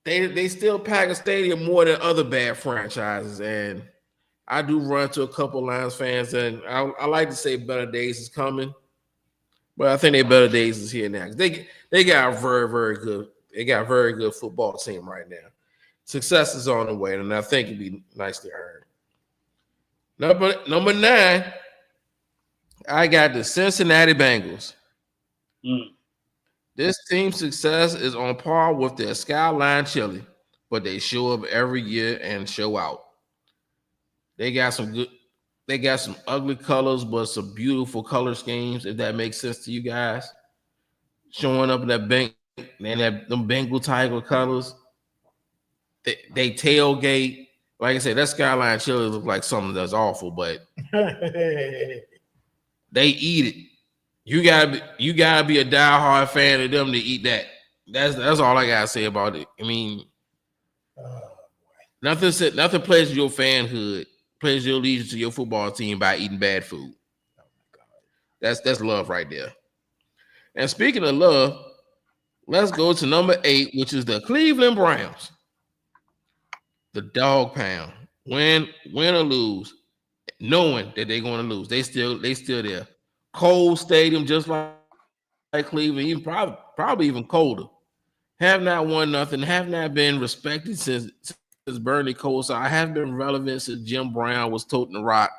They still pack a stadium more than other bad franchises. And I do run to a couple Lions fans, and I like to say better days is coming, but I think their better days is here now. They got a very, very good. They got a very good football team right now. Success is on the way, and I think it'd be nicely earned. Number 9, I got the Cincinnati Bengals. This team's success is on par with their Skyline Chili, but they show up every year and show out. They got some ugly colors, but some beautiful color schemes, if that makes sense to you guys. Showing up in that bank and them Bengal Tiger colors. They tailgate. Like I said, that Skyline Chili look like something that's awful, but they eat it. You gotta be a diehard fan of them to eat that. That's all I gotta say about it. I mean, nothing pledges your fanhood, pledges your allegiance to your football team by eating bad food. That's love right there. And speaking of love, let's go to number 8, which is the Cleveland Browns. The dog pound. Win or lose, knowing that they're going to lose. They still there. Cold stadium, just like Cleveland, even probably even colder. Have not won nothing. Have not been respected since Bernie Kosar. I have been relevant since Jim Brown was toting the rock.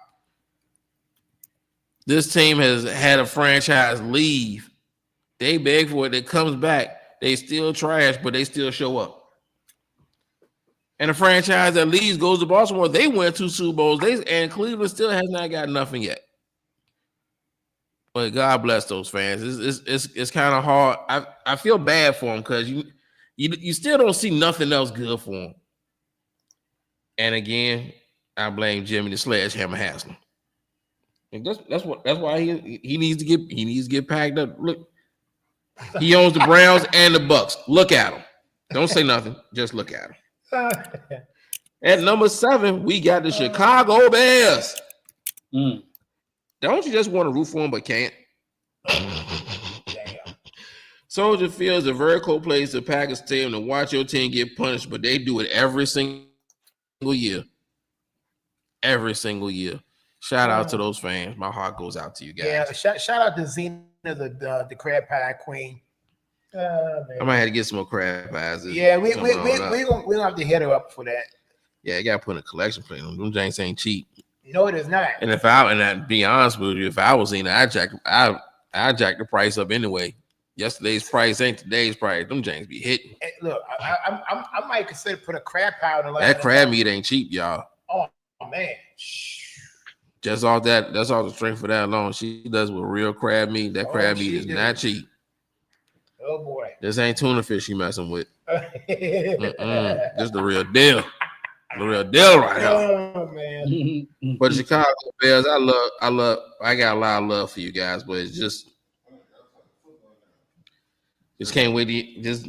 This team has had a franchise leave. They beg for it. It comes back. They still trash, but they still show up. And the franchise that leaves goes to Baltimore. They win 2 Super Bowls. And Cleveland still has not got nothing yet. But God bless those fans. It's kind of hard. I feel bad for them because you still don't see nothing else good for them. And again, I blame Jimmy the Sledgehammer Haslam. And that's why he needs to get packed up. Look, he owns the Browns and the Bucks. Look at him. Don't say nothing. Just look at him. At number 7, we got the Chicago Bears. Don't you just want to root for them but can't? Soldier Field is a very cool place to pack a stadium to watch your team get punished, but they do it every single year. Every single year. Shout out to those fans. My heart goes out to you guys. Yeah, shout out to Zena, the crab pie queen. I might have to get some more crab pies. Yeah, we don't have to hit her up for that. Yeah, you got to put in a collection plate on them. James ain't cheap. No, it is not. And I'd be honest with you, if I was in, I'd jack the price up anyway. Yesterday's price ain't today's price. Them James be hitting. Hey, look, I might consider put a crab pie on the line. That crab meat ain't cheap, y'all. Oh man. Just all that. That's all the strength for that alone. She does with real crab meat. That crab meat is not cheap. Oh boy. This ain't tuna fish you messing with. This the real deal. The real deal right here. Oh man. But the Chicago Bears, I got a lot of love for you guys, but it's just can't wait to just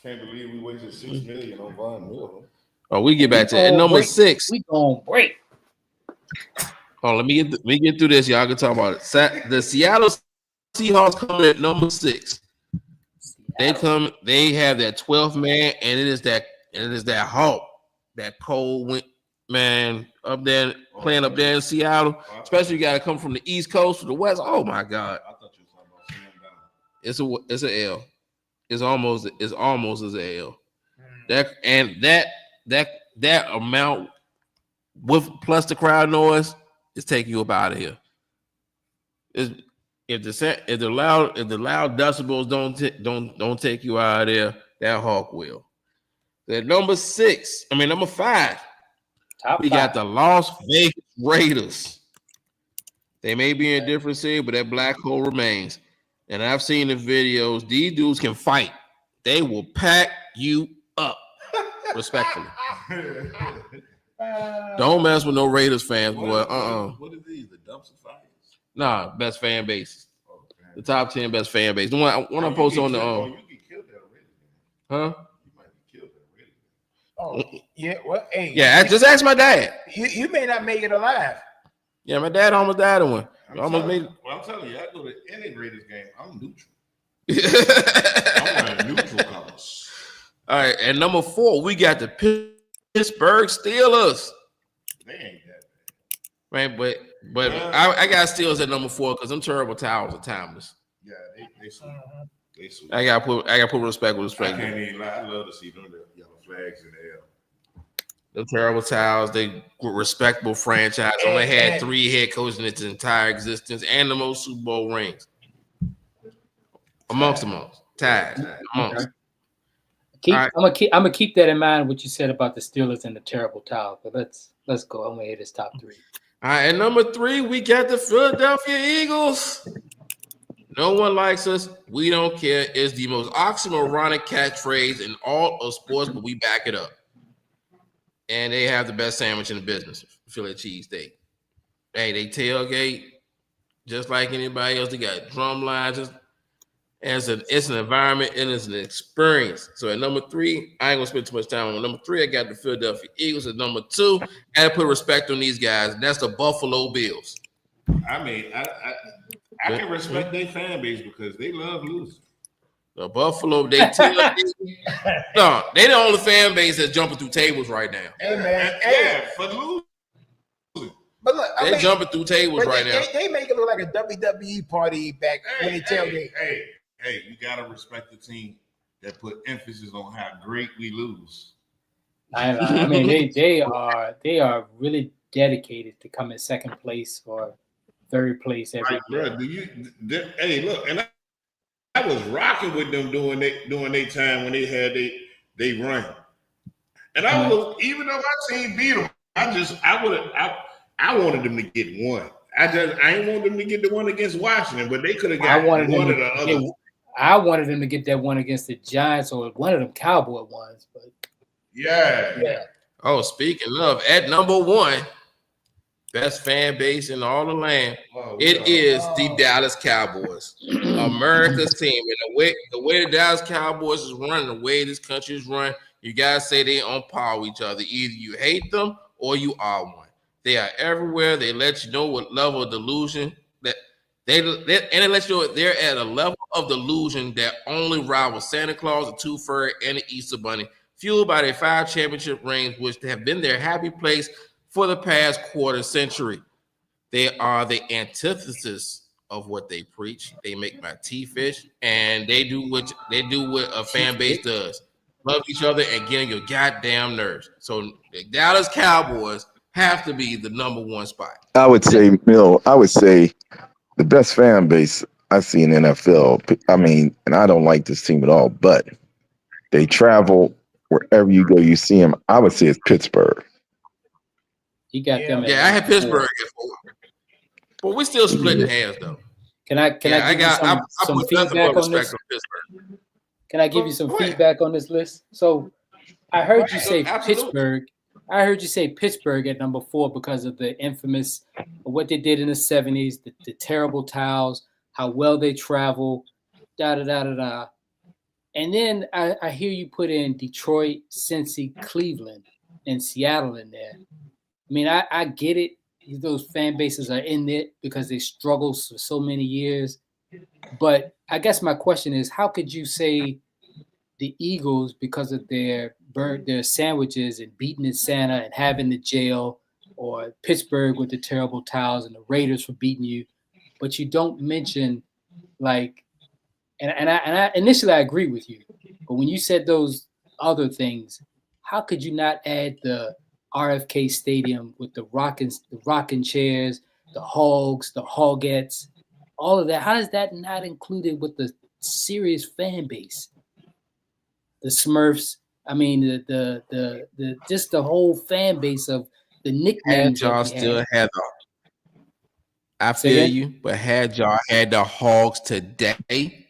Can't believe we wasted $6 million on Von Miller. Oh, we get back to at number 6. We gonna break. Oh, let me get through this. Y'all can talk about it. The Seattle Seahawks come at number 6. They have that 12th man, and it is that Hawk, that cold wind man up there playing up there in Seattle. Especially you gotta come from the East Coast to the West. Oh my God. I thought you were talking about Sam Donald. It's an L. It's almost as a L. That amount with plus the crowd noise is taking you up out of here. If the loud decibels don't take you out of there, that Hawk will. At number 5, we got the Las Vegas Raiders. They may be in a different city, but that black hole remains. And I've seen the videos. These dudes can fight. They will pack you up, respectfully. Don't mess with no Raiders fans, boy. What are these? The dumpster fires? Nah, best fan base. The top 10 best fan base. The one I post on the you get killed at a Raiders game. huh? You might be killed at a Raiders game. Oh yeah. Well, hey. Yeah, just ask my dad. You may not make it alive. Yeah, my dad almost died in one. I'm telling you, I go to any Raiders game. I'm neutral. it. I'm wearing neutral colors. All right, and number 4, we got the Pittsburgh Steelers. They ain't that Man, but I got Steelers at number 4 because them terrible towels are timeless. bad. Yeah, they sweet. They sweet. I gotta put respect with I respect. can't even lie. I love to see them yellow flags in the air. The Terrible Towels, they were respectable franchise. Only had 3 head coaches in its entire existence and the most Super Bowl rings. Amongst. Okay. I'm gonna keep that in mind. What you said about the Steelers and the Terrible Towel. But let's go. I'm gonna hit his top 3. All right, and number 3, we got the Philadelphia Eagles. No one likes us. We don't care. Is the most oxymoronic catchphrase in all of sports, but we back it up. And they have the best sandwich in the business, Philly cheesesteak. Hey, they tailgate just like anybody else. They got drum lines. It's an environment and it's an experience. So at number 3, I ain't gonna spend too much time on number 3. I got the Philadelphia Eagles. At number 2, I had to put respect on these guys. That's the Buffalo Bills. I mean, I can respect their fan base because they love losing. The Buffalo, they no, they the only fan base that's jumping through tables right now. Hey man, Yeah, for losing. But look, They're jumping through tables right now. They make it look like a WWE party back when they tailgate. Hey, you gotta respect the team that put emphasis on how great we lose. I mean, they are really dedicated to come in second place or third place every year. Bro, hey, look, and I was rocking with them during their time when they had they run, and I was, even though my team beat them, I wanted them to get one. I ain't want them to get the one against Washington, but they could have got one of the others. I wanted them to get that one against the Giants or one of them Cowboy ones, but yeah. Oh, speaking of, at number 1, best fan base in all the land, it is the Dallas Cowboys, America's team. And the way the Dallas Cowboys is running, the way this country is run, you guys say they on par with each other. Either you hate them or you are one. They are everywhere. They let you know what level of delusion that they let you know they're at a level of delusion that only rivals Santa Claus, the Tooth Fairy, and the Easter Bunny, fueled by their 5 championship rings, which have been their happy place for the past quarter century. They are the antithesis of what they preach. They make my teeth itch, and they do what a fan base does: love each other and get on your goddamn nerves. So the Dallas Cowboys have to be the number 1 spot. I would say, the best fan base I see in NFL. I mean, and I don't like this team at all, but they travel wherever you go, you see them. I would say it's Pittsburgh. You got them. Yeah, I had Pittsburgh at 4, but we're still splitting hairs though. Can I give you some feedback on this? Can I give you some feedback on this list? So I heard you say Pittsburgh. I heard you say Pittsburgh at number 4 because of the infamous what they did in the 70s, the terrible towels, how well they travel, da. And then I hear you put in Detroit, Cincy, Cleveland, and Seattle in there. I mean, I get it. Those fan bases are in it because they struggled for so many years. But I guess my question is, how could you say the Eagles because of their sandwiches and beating in Santa and having the jail, or Pittsburgh with the terrible towels and the Raiders for beating you, but you don't mention and I initially I agree with you, but when you said those other things, how could you not add the RFK Stadium with the rocking chairs, the hogs, the hogettes, all of that? How is that not included with the serious fan base? The Smurfs. I mean, the just the whole fan base of the nicknames. Had y'all still had I feel you, but had y'all had the Hogs today,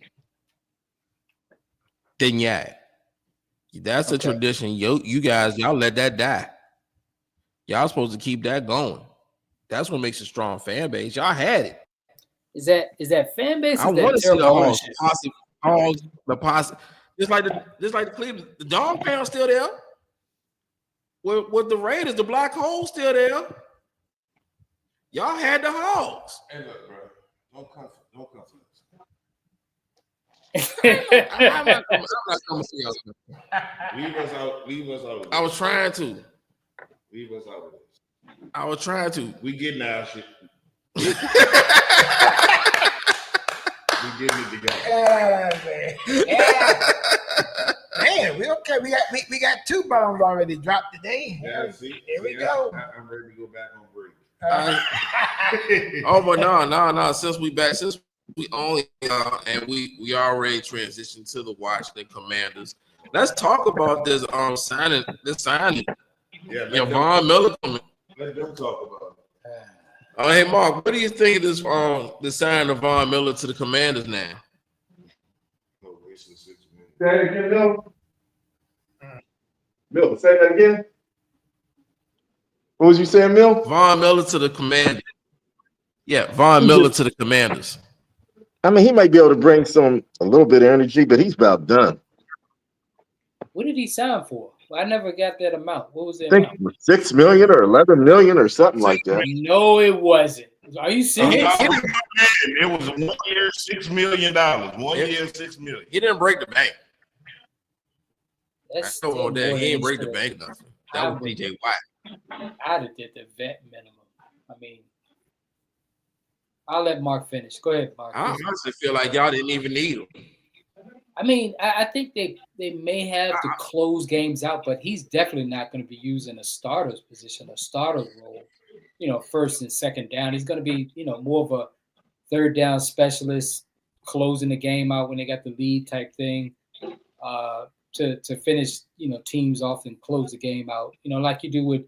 then yeah, that's a tradition. You guys, y'all let that die. Y'all supposed to keep that going. That's what makes a strong fan base. Y'all had it. Is that fan base? I want to see the Hogs, the posse. Just like the Cleveland, the dog pound still there. With the Raiders, the black hole still there. Y'all had the Hogs. Hey, look, bro, don't come for us. I'm not coming to y'all. Leave us out. I was trying to. Leave us out of this. I was trying to. We getting our shit. We getting it together. Man, we okay. We got 2 bombs already dropped today. Yeah, see, Here we see, go. I'm ready to go back on break. Oh, but no. Since we only and we already transitioned to the Washington Commanders. Let's talk about this signing. Yeah, You know, Von Miller coming. let them talk about it. Oh, hey Mark, what do you think of this the signing of Von Miller to the Commanders now? No waste of 6 minutes. Say that again, Bill. Bill, say that again. What was you saying, Mill? Von Miller to the Commanders. Yeah, Von Miller to the Commanders. I mean, he might be able to bring a little bit of energy, but he's about done. What did he sign for? Well, I never got that amount. What was the I think amount? it was 6 million or 11 million or something like that. No, it wasn't. Are you serious? It was 1 year, $6 million. 1 year, 6 million. He didn't break the bank. That's I don't want that. more He than ain't break the should bank nothing. That was DJ Watt. I'd have did the vet minimum. I mean, I'll let Mark finish. Go ahead, Mark. I honestly feel like y'all didn't even need him. I mean, I think they may have to close games out, but he's definitely not going to be using a starter's position, a starter's role, you know, first and second down. He's going to be, you know, more of a third down specialist, closing the game out when they got the lead type thing, to finish, you know, teams off and close the game out, you know, like you do with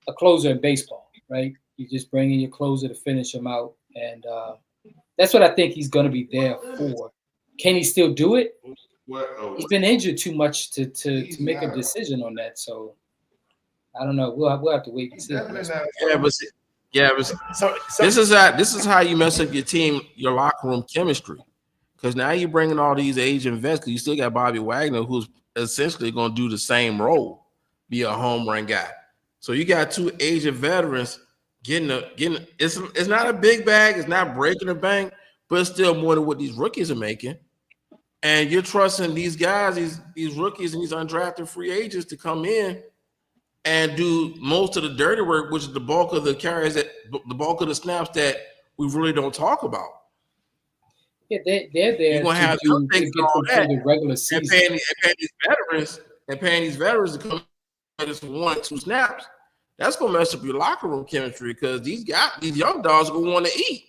a closer in baseball, right? You just bring in your closer to finish them out. And that's what I think he's going to be there for. Can he still do it? He's been injured too much to make a decision on that. So I don't know. We'll have to wait and see. So this is how you mess up your team, your locker room chemistry. Because now you're bringing all these Asian vets. Because you still got Bobby Wagner, who's essentially going to do the same role, be a home run guy. So you got 2 Asian veterans getting. It's not a big bag. It's not breaking the bank, but it's still more than what these rookies are making. And you're trusting these guys, these rookies and these undrafted free agents to come in and do most of the dirty work, which is the bulk of the carries, the bulk of the snaps that we really don't talk about. Yeah, they're there You're gonna have to get through the regular season. And paying these veterans to come in for 1 or 2 snaps. That's gonna mess up your locker room chemistry because these young dogs are gonna want to eat.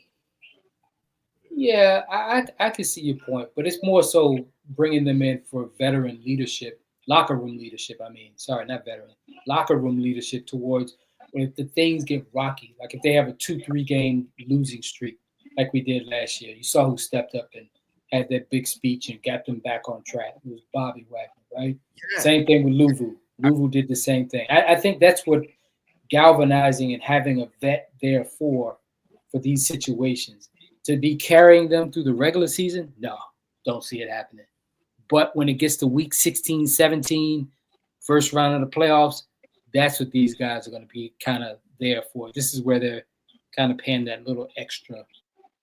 Yeah, I can see your point, but it's more so bringing them in for veteran leadership, locker room leadership. I mean, sorry, not veteran, locker room leadership towards when the things get rocky, like if they have a 2-3 game losing streak, like we did last year. You saw who stepped up and had that big speech and got them back on track. It was Bobby Wagner, right? Yeah. Same thing with Luvu. Luvu did the same thing. I think that's what galvanizing and having a vet there for these situations. To be carrying them through the regular season, no, don't see it happening. But when it gets to week 16, 17, first round of the playoffs, that's what these guys are going to be kind of there for. This is where they're kind of paying that little extra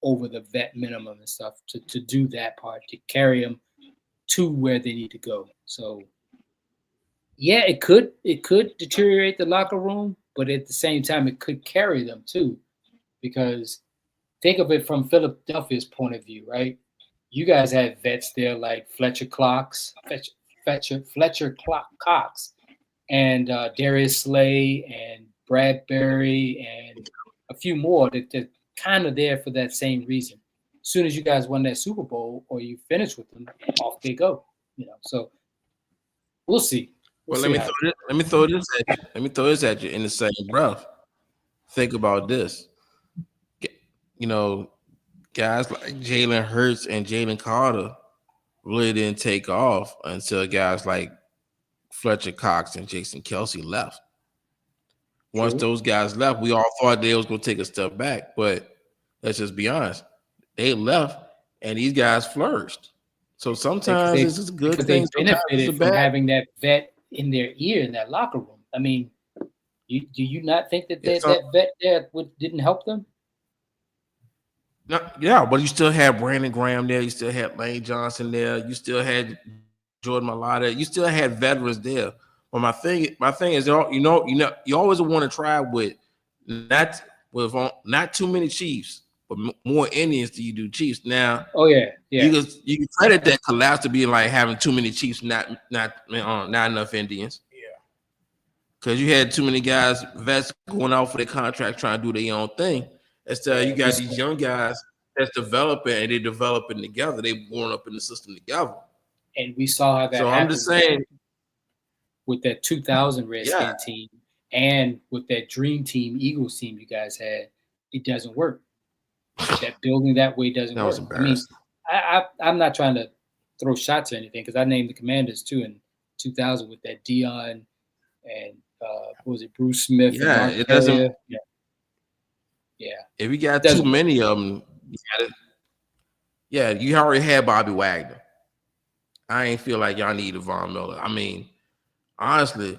over the vet minimum and stuff to do that part, to carry them to where they need to go. So, yeah, it could deteriorate the locker room, but at the same time, it could carry them too, because think of it from Philadelphia's point of view, right? You guys had vets there like Fletcher Cox, and Darius Slay and Bradbury and a few more that kind of there for that same reason. As soon as you guys won that Super Bowl or you finish with them, off they go. You know, so we'll see. Let me throw this at you in the same breath. Think about this. You know, guys like Jalen Hurts and Jalen Carter really didn't take off until guys like Fletcher Cox and Jason Kelsey left. Once those guys left, we all thought they was going to take a step back, but let's just be honest. They left, and these guys flourished. So sometimes this is a good thing. They benefited from having that vet in their ear in that locker room. I mean, do you not think that that vet there didn't help them? No, yeah, but you still had Brandon Graham there. You still had Lane Johnson there. You still had Jordan Mailata. You still had veterans there. But my thing is, you always want to try with not too many Chiefs, but more Indians than you do Chiefs. Now, Oh yeah, you can credit that collapse to being like having too many Chiefs, not enough Indians. Yeah. Because you had too many guys, vets going out for their contract, trying to do their own thing. Instead, you got these young guys that's developing and they're developing together. They growing up in the system together. And we saw how that So happened. I'm just saying, with that 2000 Redskin team and with that Dream Team Eagles team you guys had, it doesn't work. That building that way doesn't that was work. I mean, I'm not trying to throw shots or anything because I named the Commanders too in 2000 with that Dion and what was it, Bruce Smith? Yeah, and it doesn't. Carrier. Yeah. If you got too many of them, you already had Bobby Wagner. I ain't feel like y'all need a Von Miller. I mean, honestly,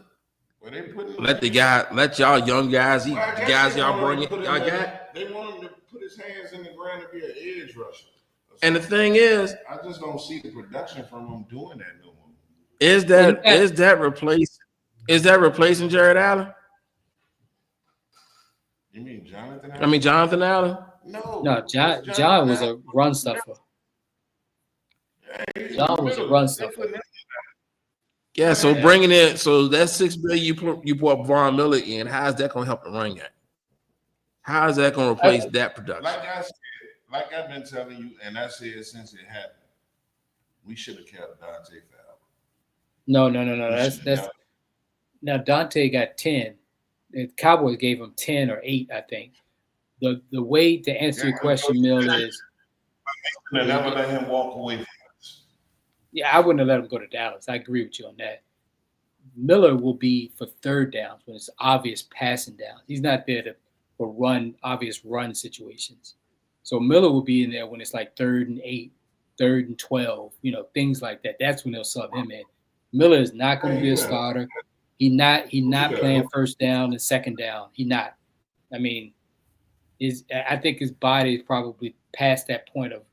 let y'all young guys eat. The guys y'all bring it, y'all got. They want him to put his hands in the ground and be an edge rusher. And the thing is, I just don't see the production from him doing that no more. Is that replacing Jared Allen? You mean Jonathan Allen? I mean Jonathan Allen? No, John was a run stuffer. John was a run stuffer. Yeah, so bringing in, so that $6 billion you brought Von Miller in, how's that going to help the run game? How is that going to replace that production? Like I said, like I've been telling you, and I said since it happened, we should have kept Dante Fowler. No. That's now Dante got 10. The Cowboys gave him 10 or 8, I think. The way to answer your question, Mill, is I never let him walk away from us. Yeah, I wouldn't have let him go to Dallas. I agree with you on that. Miller will be for third downs when it's obvious passing downs. He's not there for obvious run situations. So Miller will be in there when it's like 3rd and 8, 3rd and 12, things like that. That's when they'll sub him in. Miller is not going to be a starter. He not playing first down and second down. He not. I mean, I think his body is probably past that point of,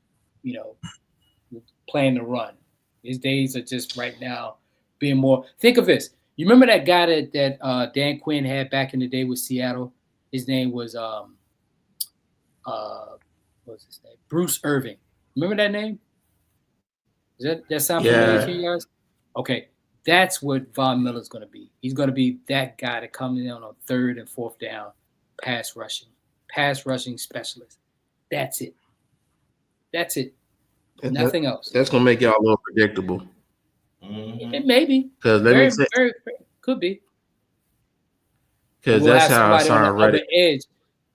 playing the run. His days are just right now being more. Think of this. You remember that guy that Dan Quinn had back in the day with Seattle? His name was what's his name? Bruce Irving. Remember that name? Does that sound familiar to you guys? Okay, that's what Von Miller's going to be. He's going to be that guy that comes in on 3rd and 4th down, pass rushing specialist. That's it. Nothing else. That's going to make y'all a little predictable. Mm-hmm. It may be. Because very could be. Because that's how I saw on the edge.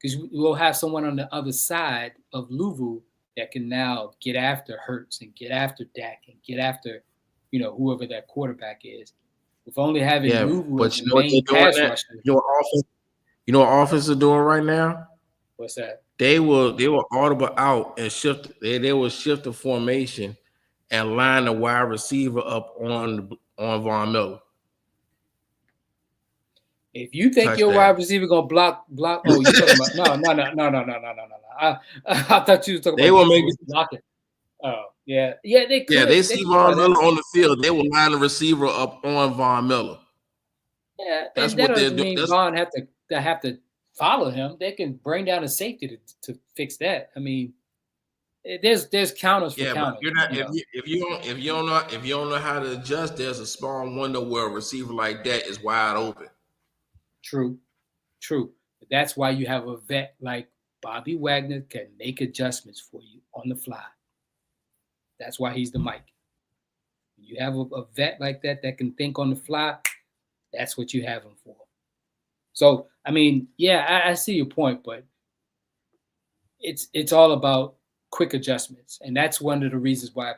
Because we'll have someone on the other side of Louvu that can now get after Hurts and get after Dak and get after, whoever that quarterback is. If only having Louvu as the main pass rusher. You know what offense are doing right now? What's that? They will audible out and shift. They will shift the formation and line the wide receiver up on Von Miller. If you think your wide receiver gonna block, oh, you talking about no. I thought you were talking about. They will make it blocking. Oh, yeah, they could. Yeah, they see Von Miller on the field. They will line the receiver up on Von Miller. Yeah, that's what they're doesn't mean Von have to follow him. They can bring down a safety to fix that. I mean, there's counters for counters. But you're not if you don't know how to adjust. There's a small window where a receiver like that is wide open. True. But that's why you have a vet like Bobby Wagner can make adjustments for you on the fly. That's why he's the mic. You have a vet like that can think on the fly. That's what you have him for. So, I mean, I see your point, but it's all about quick adjustments, and that's one of the reasons why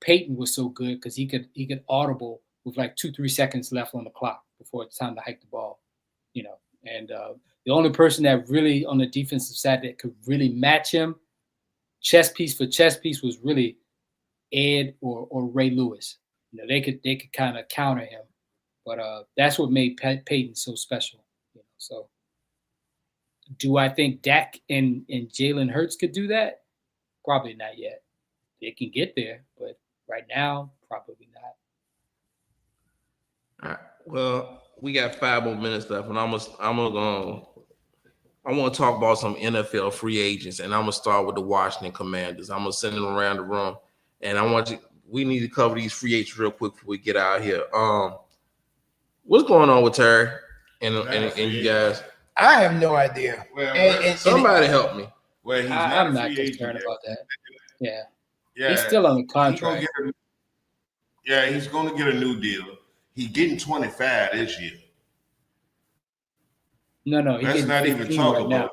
Peyton was so good, because he could audible with like 2-3 seconds left on the clock before it's time to hike the ball. And the only person that really on the defensive side that could really match him chess piece for chess piece was really Ed or Ray Lewis. They could kind of counter him, but that's what made Peyton so special. So do I think Dak and Jalen Hurts could do that? Probably not yet. They can get there, but right now, probably not. All right. Well, we got 5 more minutes left, and I'm gonna I want to talk about some NFL free agents, and I'm gonna start with the Washington Commanders. I'm gonna send them around the room, and I want you. We need to cover these free agents real quick before we get out of here. What's going on with Terry and you guys? I have no idea. Somebody help me. Well, he's I'm not not a free agent concerned yet. about that. Yeah. Yeah, He's still on the He gonna contract. he's going to get a new deal. He's getting 25 this year. No, he's Let's getting not 15 even talk right about now. that.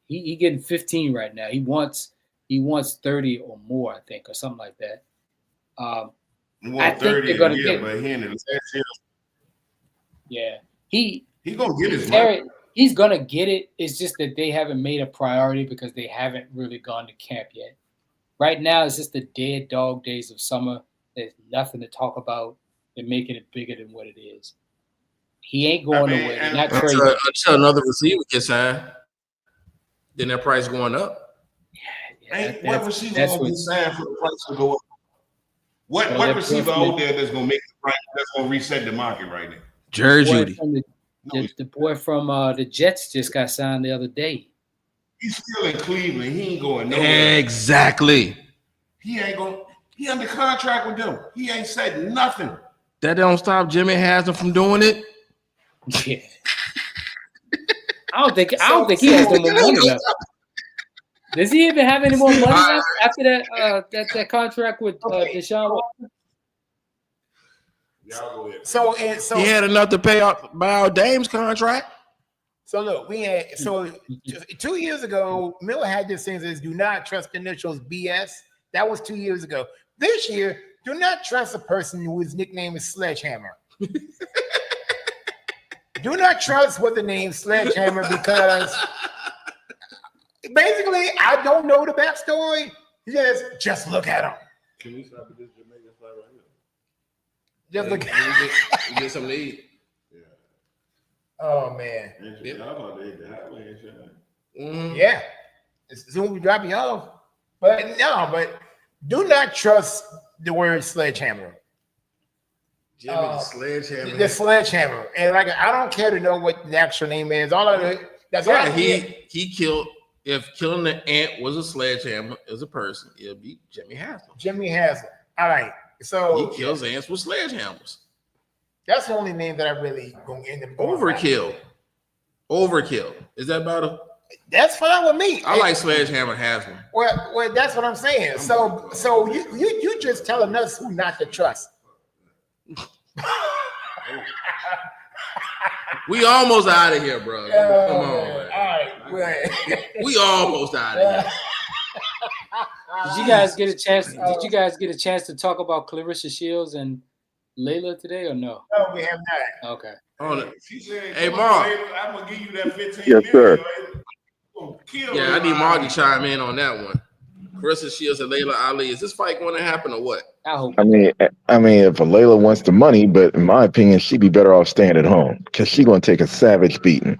He getting 15 right now. He wants 30 or more, I think, or something like that. He I wants think 30 they're a gonna year, get. but he in the last year, Yeah, he he gonna get his money. Terry, he's gonna get it. It's just that they haven't made a priority because they haven't really gone to camp yet. Right now, it's just the dead dog days of summer. There's nothing to talk about. They're making it bigger than what it is. He ain't going away. and Not Until, trading. until another receiver gets signed, then that price going up. Ain't what receiver that's gonna what. be signed for the price to go up? What Well, what that receiver boy from out there that's gonna make the price that's gonna reset the market right now? Jerry boy Judy. from the boy from the Jets just got signed the other day. He's still in Cleveland. He ain't going nowhere. Exactly. He ain't going. He under contract with them. He ain't said nothing. That don't stop Jimmy Haslam from doing it. Yeah. I don't think he has no more money left. Does he even have any more money left after that contract with Deshaun Watson? Y'all go ahead. So He had enough to pay out by our Dame's contract. So look, we had 2 years ago, Miller had this thing that says do not trust initials BS. That was 2 years ago. This year, do not trust a person whose nickname is Sledgehammer. Do not trust with the name Sledgehammer because basically I don't know the backstory. Just look at him. Can we stop at this Jamaican slide right here? Just look You get something to eat. Yeah. Oh man. Y'all about to hit the highway and shit. Mhm. Yeah. As soon as we drop you off. But do not trust the word sledgehammer. Jimmy the Sledgehammer. The sledgehammer. And like I don't care to know what the actual name is. All of it. That's all I he killed. If killing the ant was a sledgehammer as a person, it'll be Jimmy Haslam. Jimmy Haslam. All right. So He kills ants with sledgehammers. that's the only name that I really gonna end up going by. Overkill. Is that about a? That's fine with me. I like Sledgehammer Haslam. Well, that's what I'm saying. So you just telling us who not to trust. We almost out of here, bro. Come on, All man. right. We almost out of here. Did you guys get a chance? Did you guys get a chance to talk about Clarissa Shields and Layla today, or no? No, we have not. Okay. She said, Hey, Mark. I'm gonna give you that 15 Yes, sir. Yeah, I need Mark to chime in on that one. Carissa Shields and Layla Ali. Is this fight going to happen or what? I hope. I mean, if Layla wants the money, but in my opinion, she'd be better off staying at home because she's gonna take a savage beating.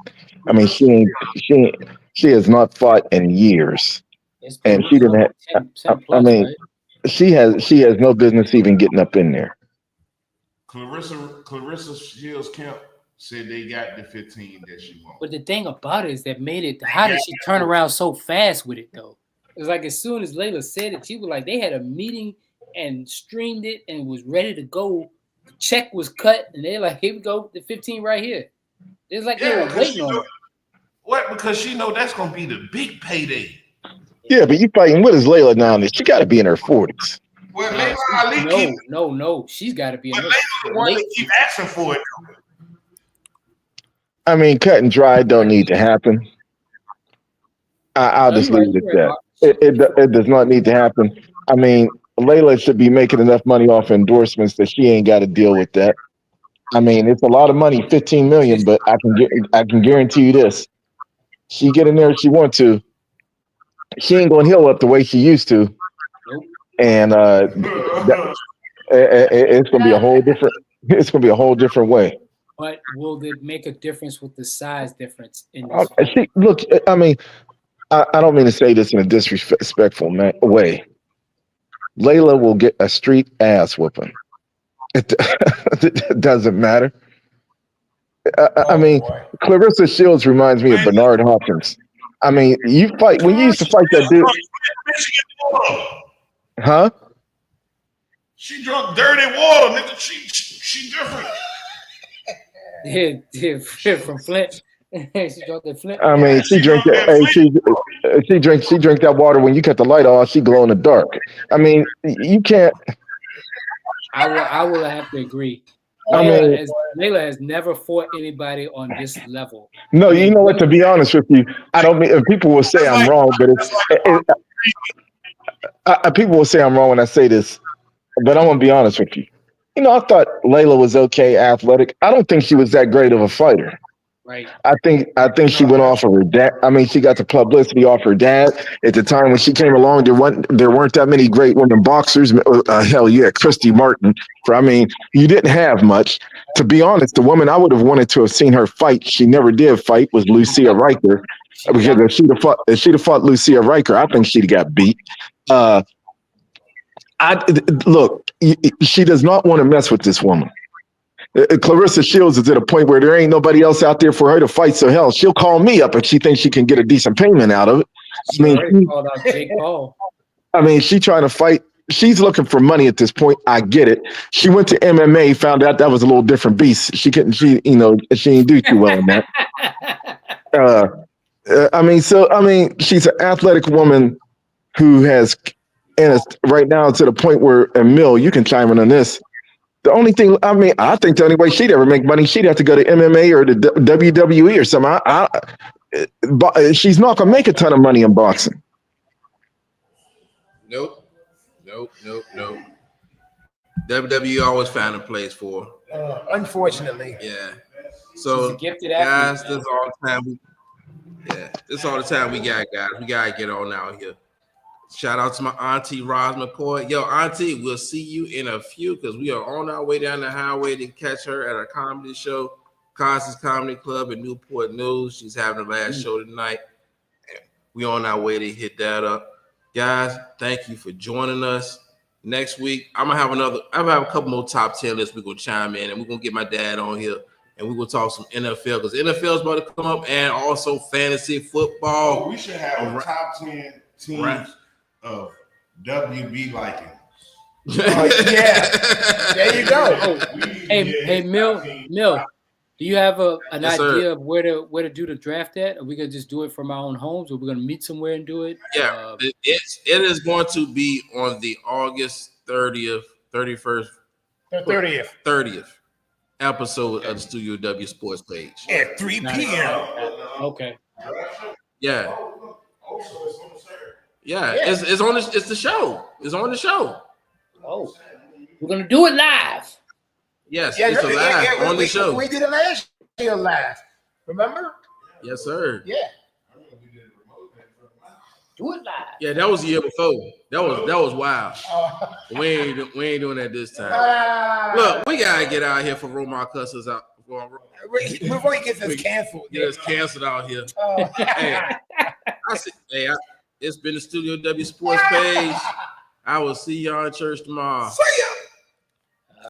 I mean, she has not fought in years, It's and been she didn't have. 10 I mean, right? she has no business even getting up in there. Clarissa Shields Camp said they got the 15 that she wants. But the thing about it is that made it. How did she turn around so fast with it though? It was like as soon as Layla said it, she was like they had a meeting and streamed it and was ready to go. The check was cut and they're like, here we go, the 15 right here. It's like they were waiting on it. What? Because she know that's gonna be the big payday. Yeah, but you fighting what is Layla now? She got to be in her 40s. Well, Layla Ali No, she's got to be. But Layla the one that keep asking for it. I mean, cut and dry don't need to happen. I'll just leave it at that. It does not need to happen. I mean, Layla should be making enough money off endorsements that she ain't got to deal with that. I mean, it's a lot of money, $15 million, but I can guarantee you this: she get in there if she want to, she ain't going to heal up the way she used to, and it's going to be a whole different. It's going to be a whole different way. But will it make a difference with the size difference in this fight? Look, I mean, I don't mean to say this in a disrespectful way. Layla will get a street ass whooping. It doesn't matter. I mean, boy. Clarissa Shields reminds me of Bernard Hopkins. I mean, you fight when you used to fight that dude, huh? She drunk dirty water, nigga. She different. Yeah, from Flint. She drunk the Flint. I mean, she drink that. Hey, she drink that water when you cut the light off. She glow in the dark. I mean, you can't. I will have to agree. I mean, Layla has never fought anybody on this level. no, I mean, you know what? To be honest with you, I don't mean. People will say I'm wrong, but people will say I'm wrong when I say this. But I'm gonna be honest with you. You know, I thought Layla was okay, athletic. I don't think she was that great of a fighter. Right. I think she went off of her dad. I mean, she got the publicity off her dad at the time when she came along. There weren't that many great women boxers. Hell yeah, Christy Martin. I mean, you didn't have much. To be honest, the woman I would have wanted to have seen her fight, she never did fight, was Lucia Riker. Because if she'd have fought Lucia Riker, I think she'd have got beat. Look, she does not want to mess with this woman. Clarissa Shields is at a point where there ain't nobody else out there for her to fight. So hell, she'll call me up if she thinks she can get a decent payment out of it. Called out Jake Paul. I mean, she trying to fight. She's looking for money at this point. I get it. She went to MMA, found out that was a little different beast. She didn't do too well in that. I mean, she's an athletic woman who has, and right now to the point where, Emil, you can chime in on this. The only thing, I mean, I think the only way she'd ever make money, she'd have to go to MMA or the WWE or something. She's not gonna make a ton of money in boxing. Nope. WWE always found a place for her. Unfortunately. Yeah. So gifted guys, athlete, this is all the time we got, guys. We gotta get on out here. Shout out to my auntie Roz McCoy. Yo, auntie, we'll see you in a few because we are on our way down the highway to catch her at our comedy show, Constance Comedy Club in Newport News. She's having her last show tonight. We on our way to hit that up. Guys, thank you for joining us. Next week, I'm gonna have a couple more top 10 lists we're gonna chime in, and we're gonna get my dad on here and we're gonna talk some NFL because NFL is about to come up and also fantasy football. Oh, we should have a top 10 teams of WB liking. Yeah, there you go. Hey, Mill, do you have an Yes, idea sir. of where to do the draft at? Are we gonna just do it from our own homes, or we're gonna meet somewhere and do it? Yeah, it is going to be on the August 30th, 31st, The 30th episode of the Studio W Sports page. at 3 p.m. Okay. Yeah. Yeah, it's on the, it's the show. It's on the show. Oh, we're gonna do it live. Yes, it's a live on the show. We did it last year live. Remember? Yes, sir. Yeah. Do it live. Yeah, that was the year before. That was wild. We ain't doing that this time. Look, we gotta get out here for Romar Cussers out. Before he gets us canceled. Get us canceled out here. It's been the Studio W Sports page. I will see y'all in church tomorrow. See ya.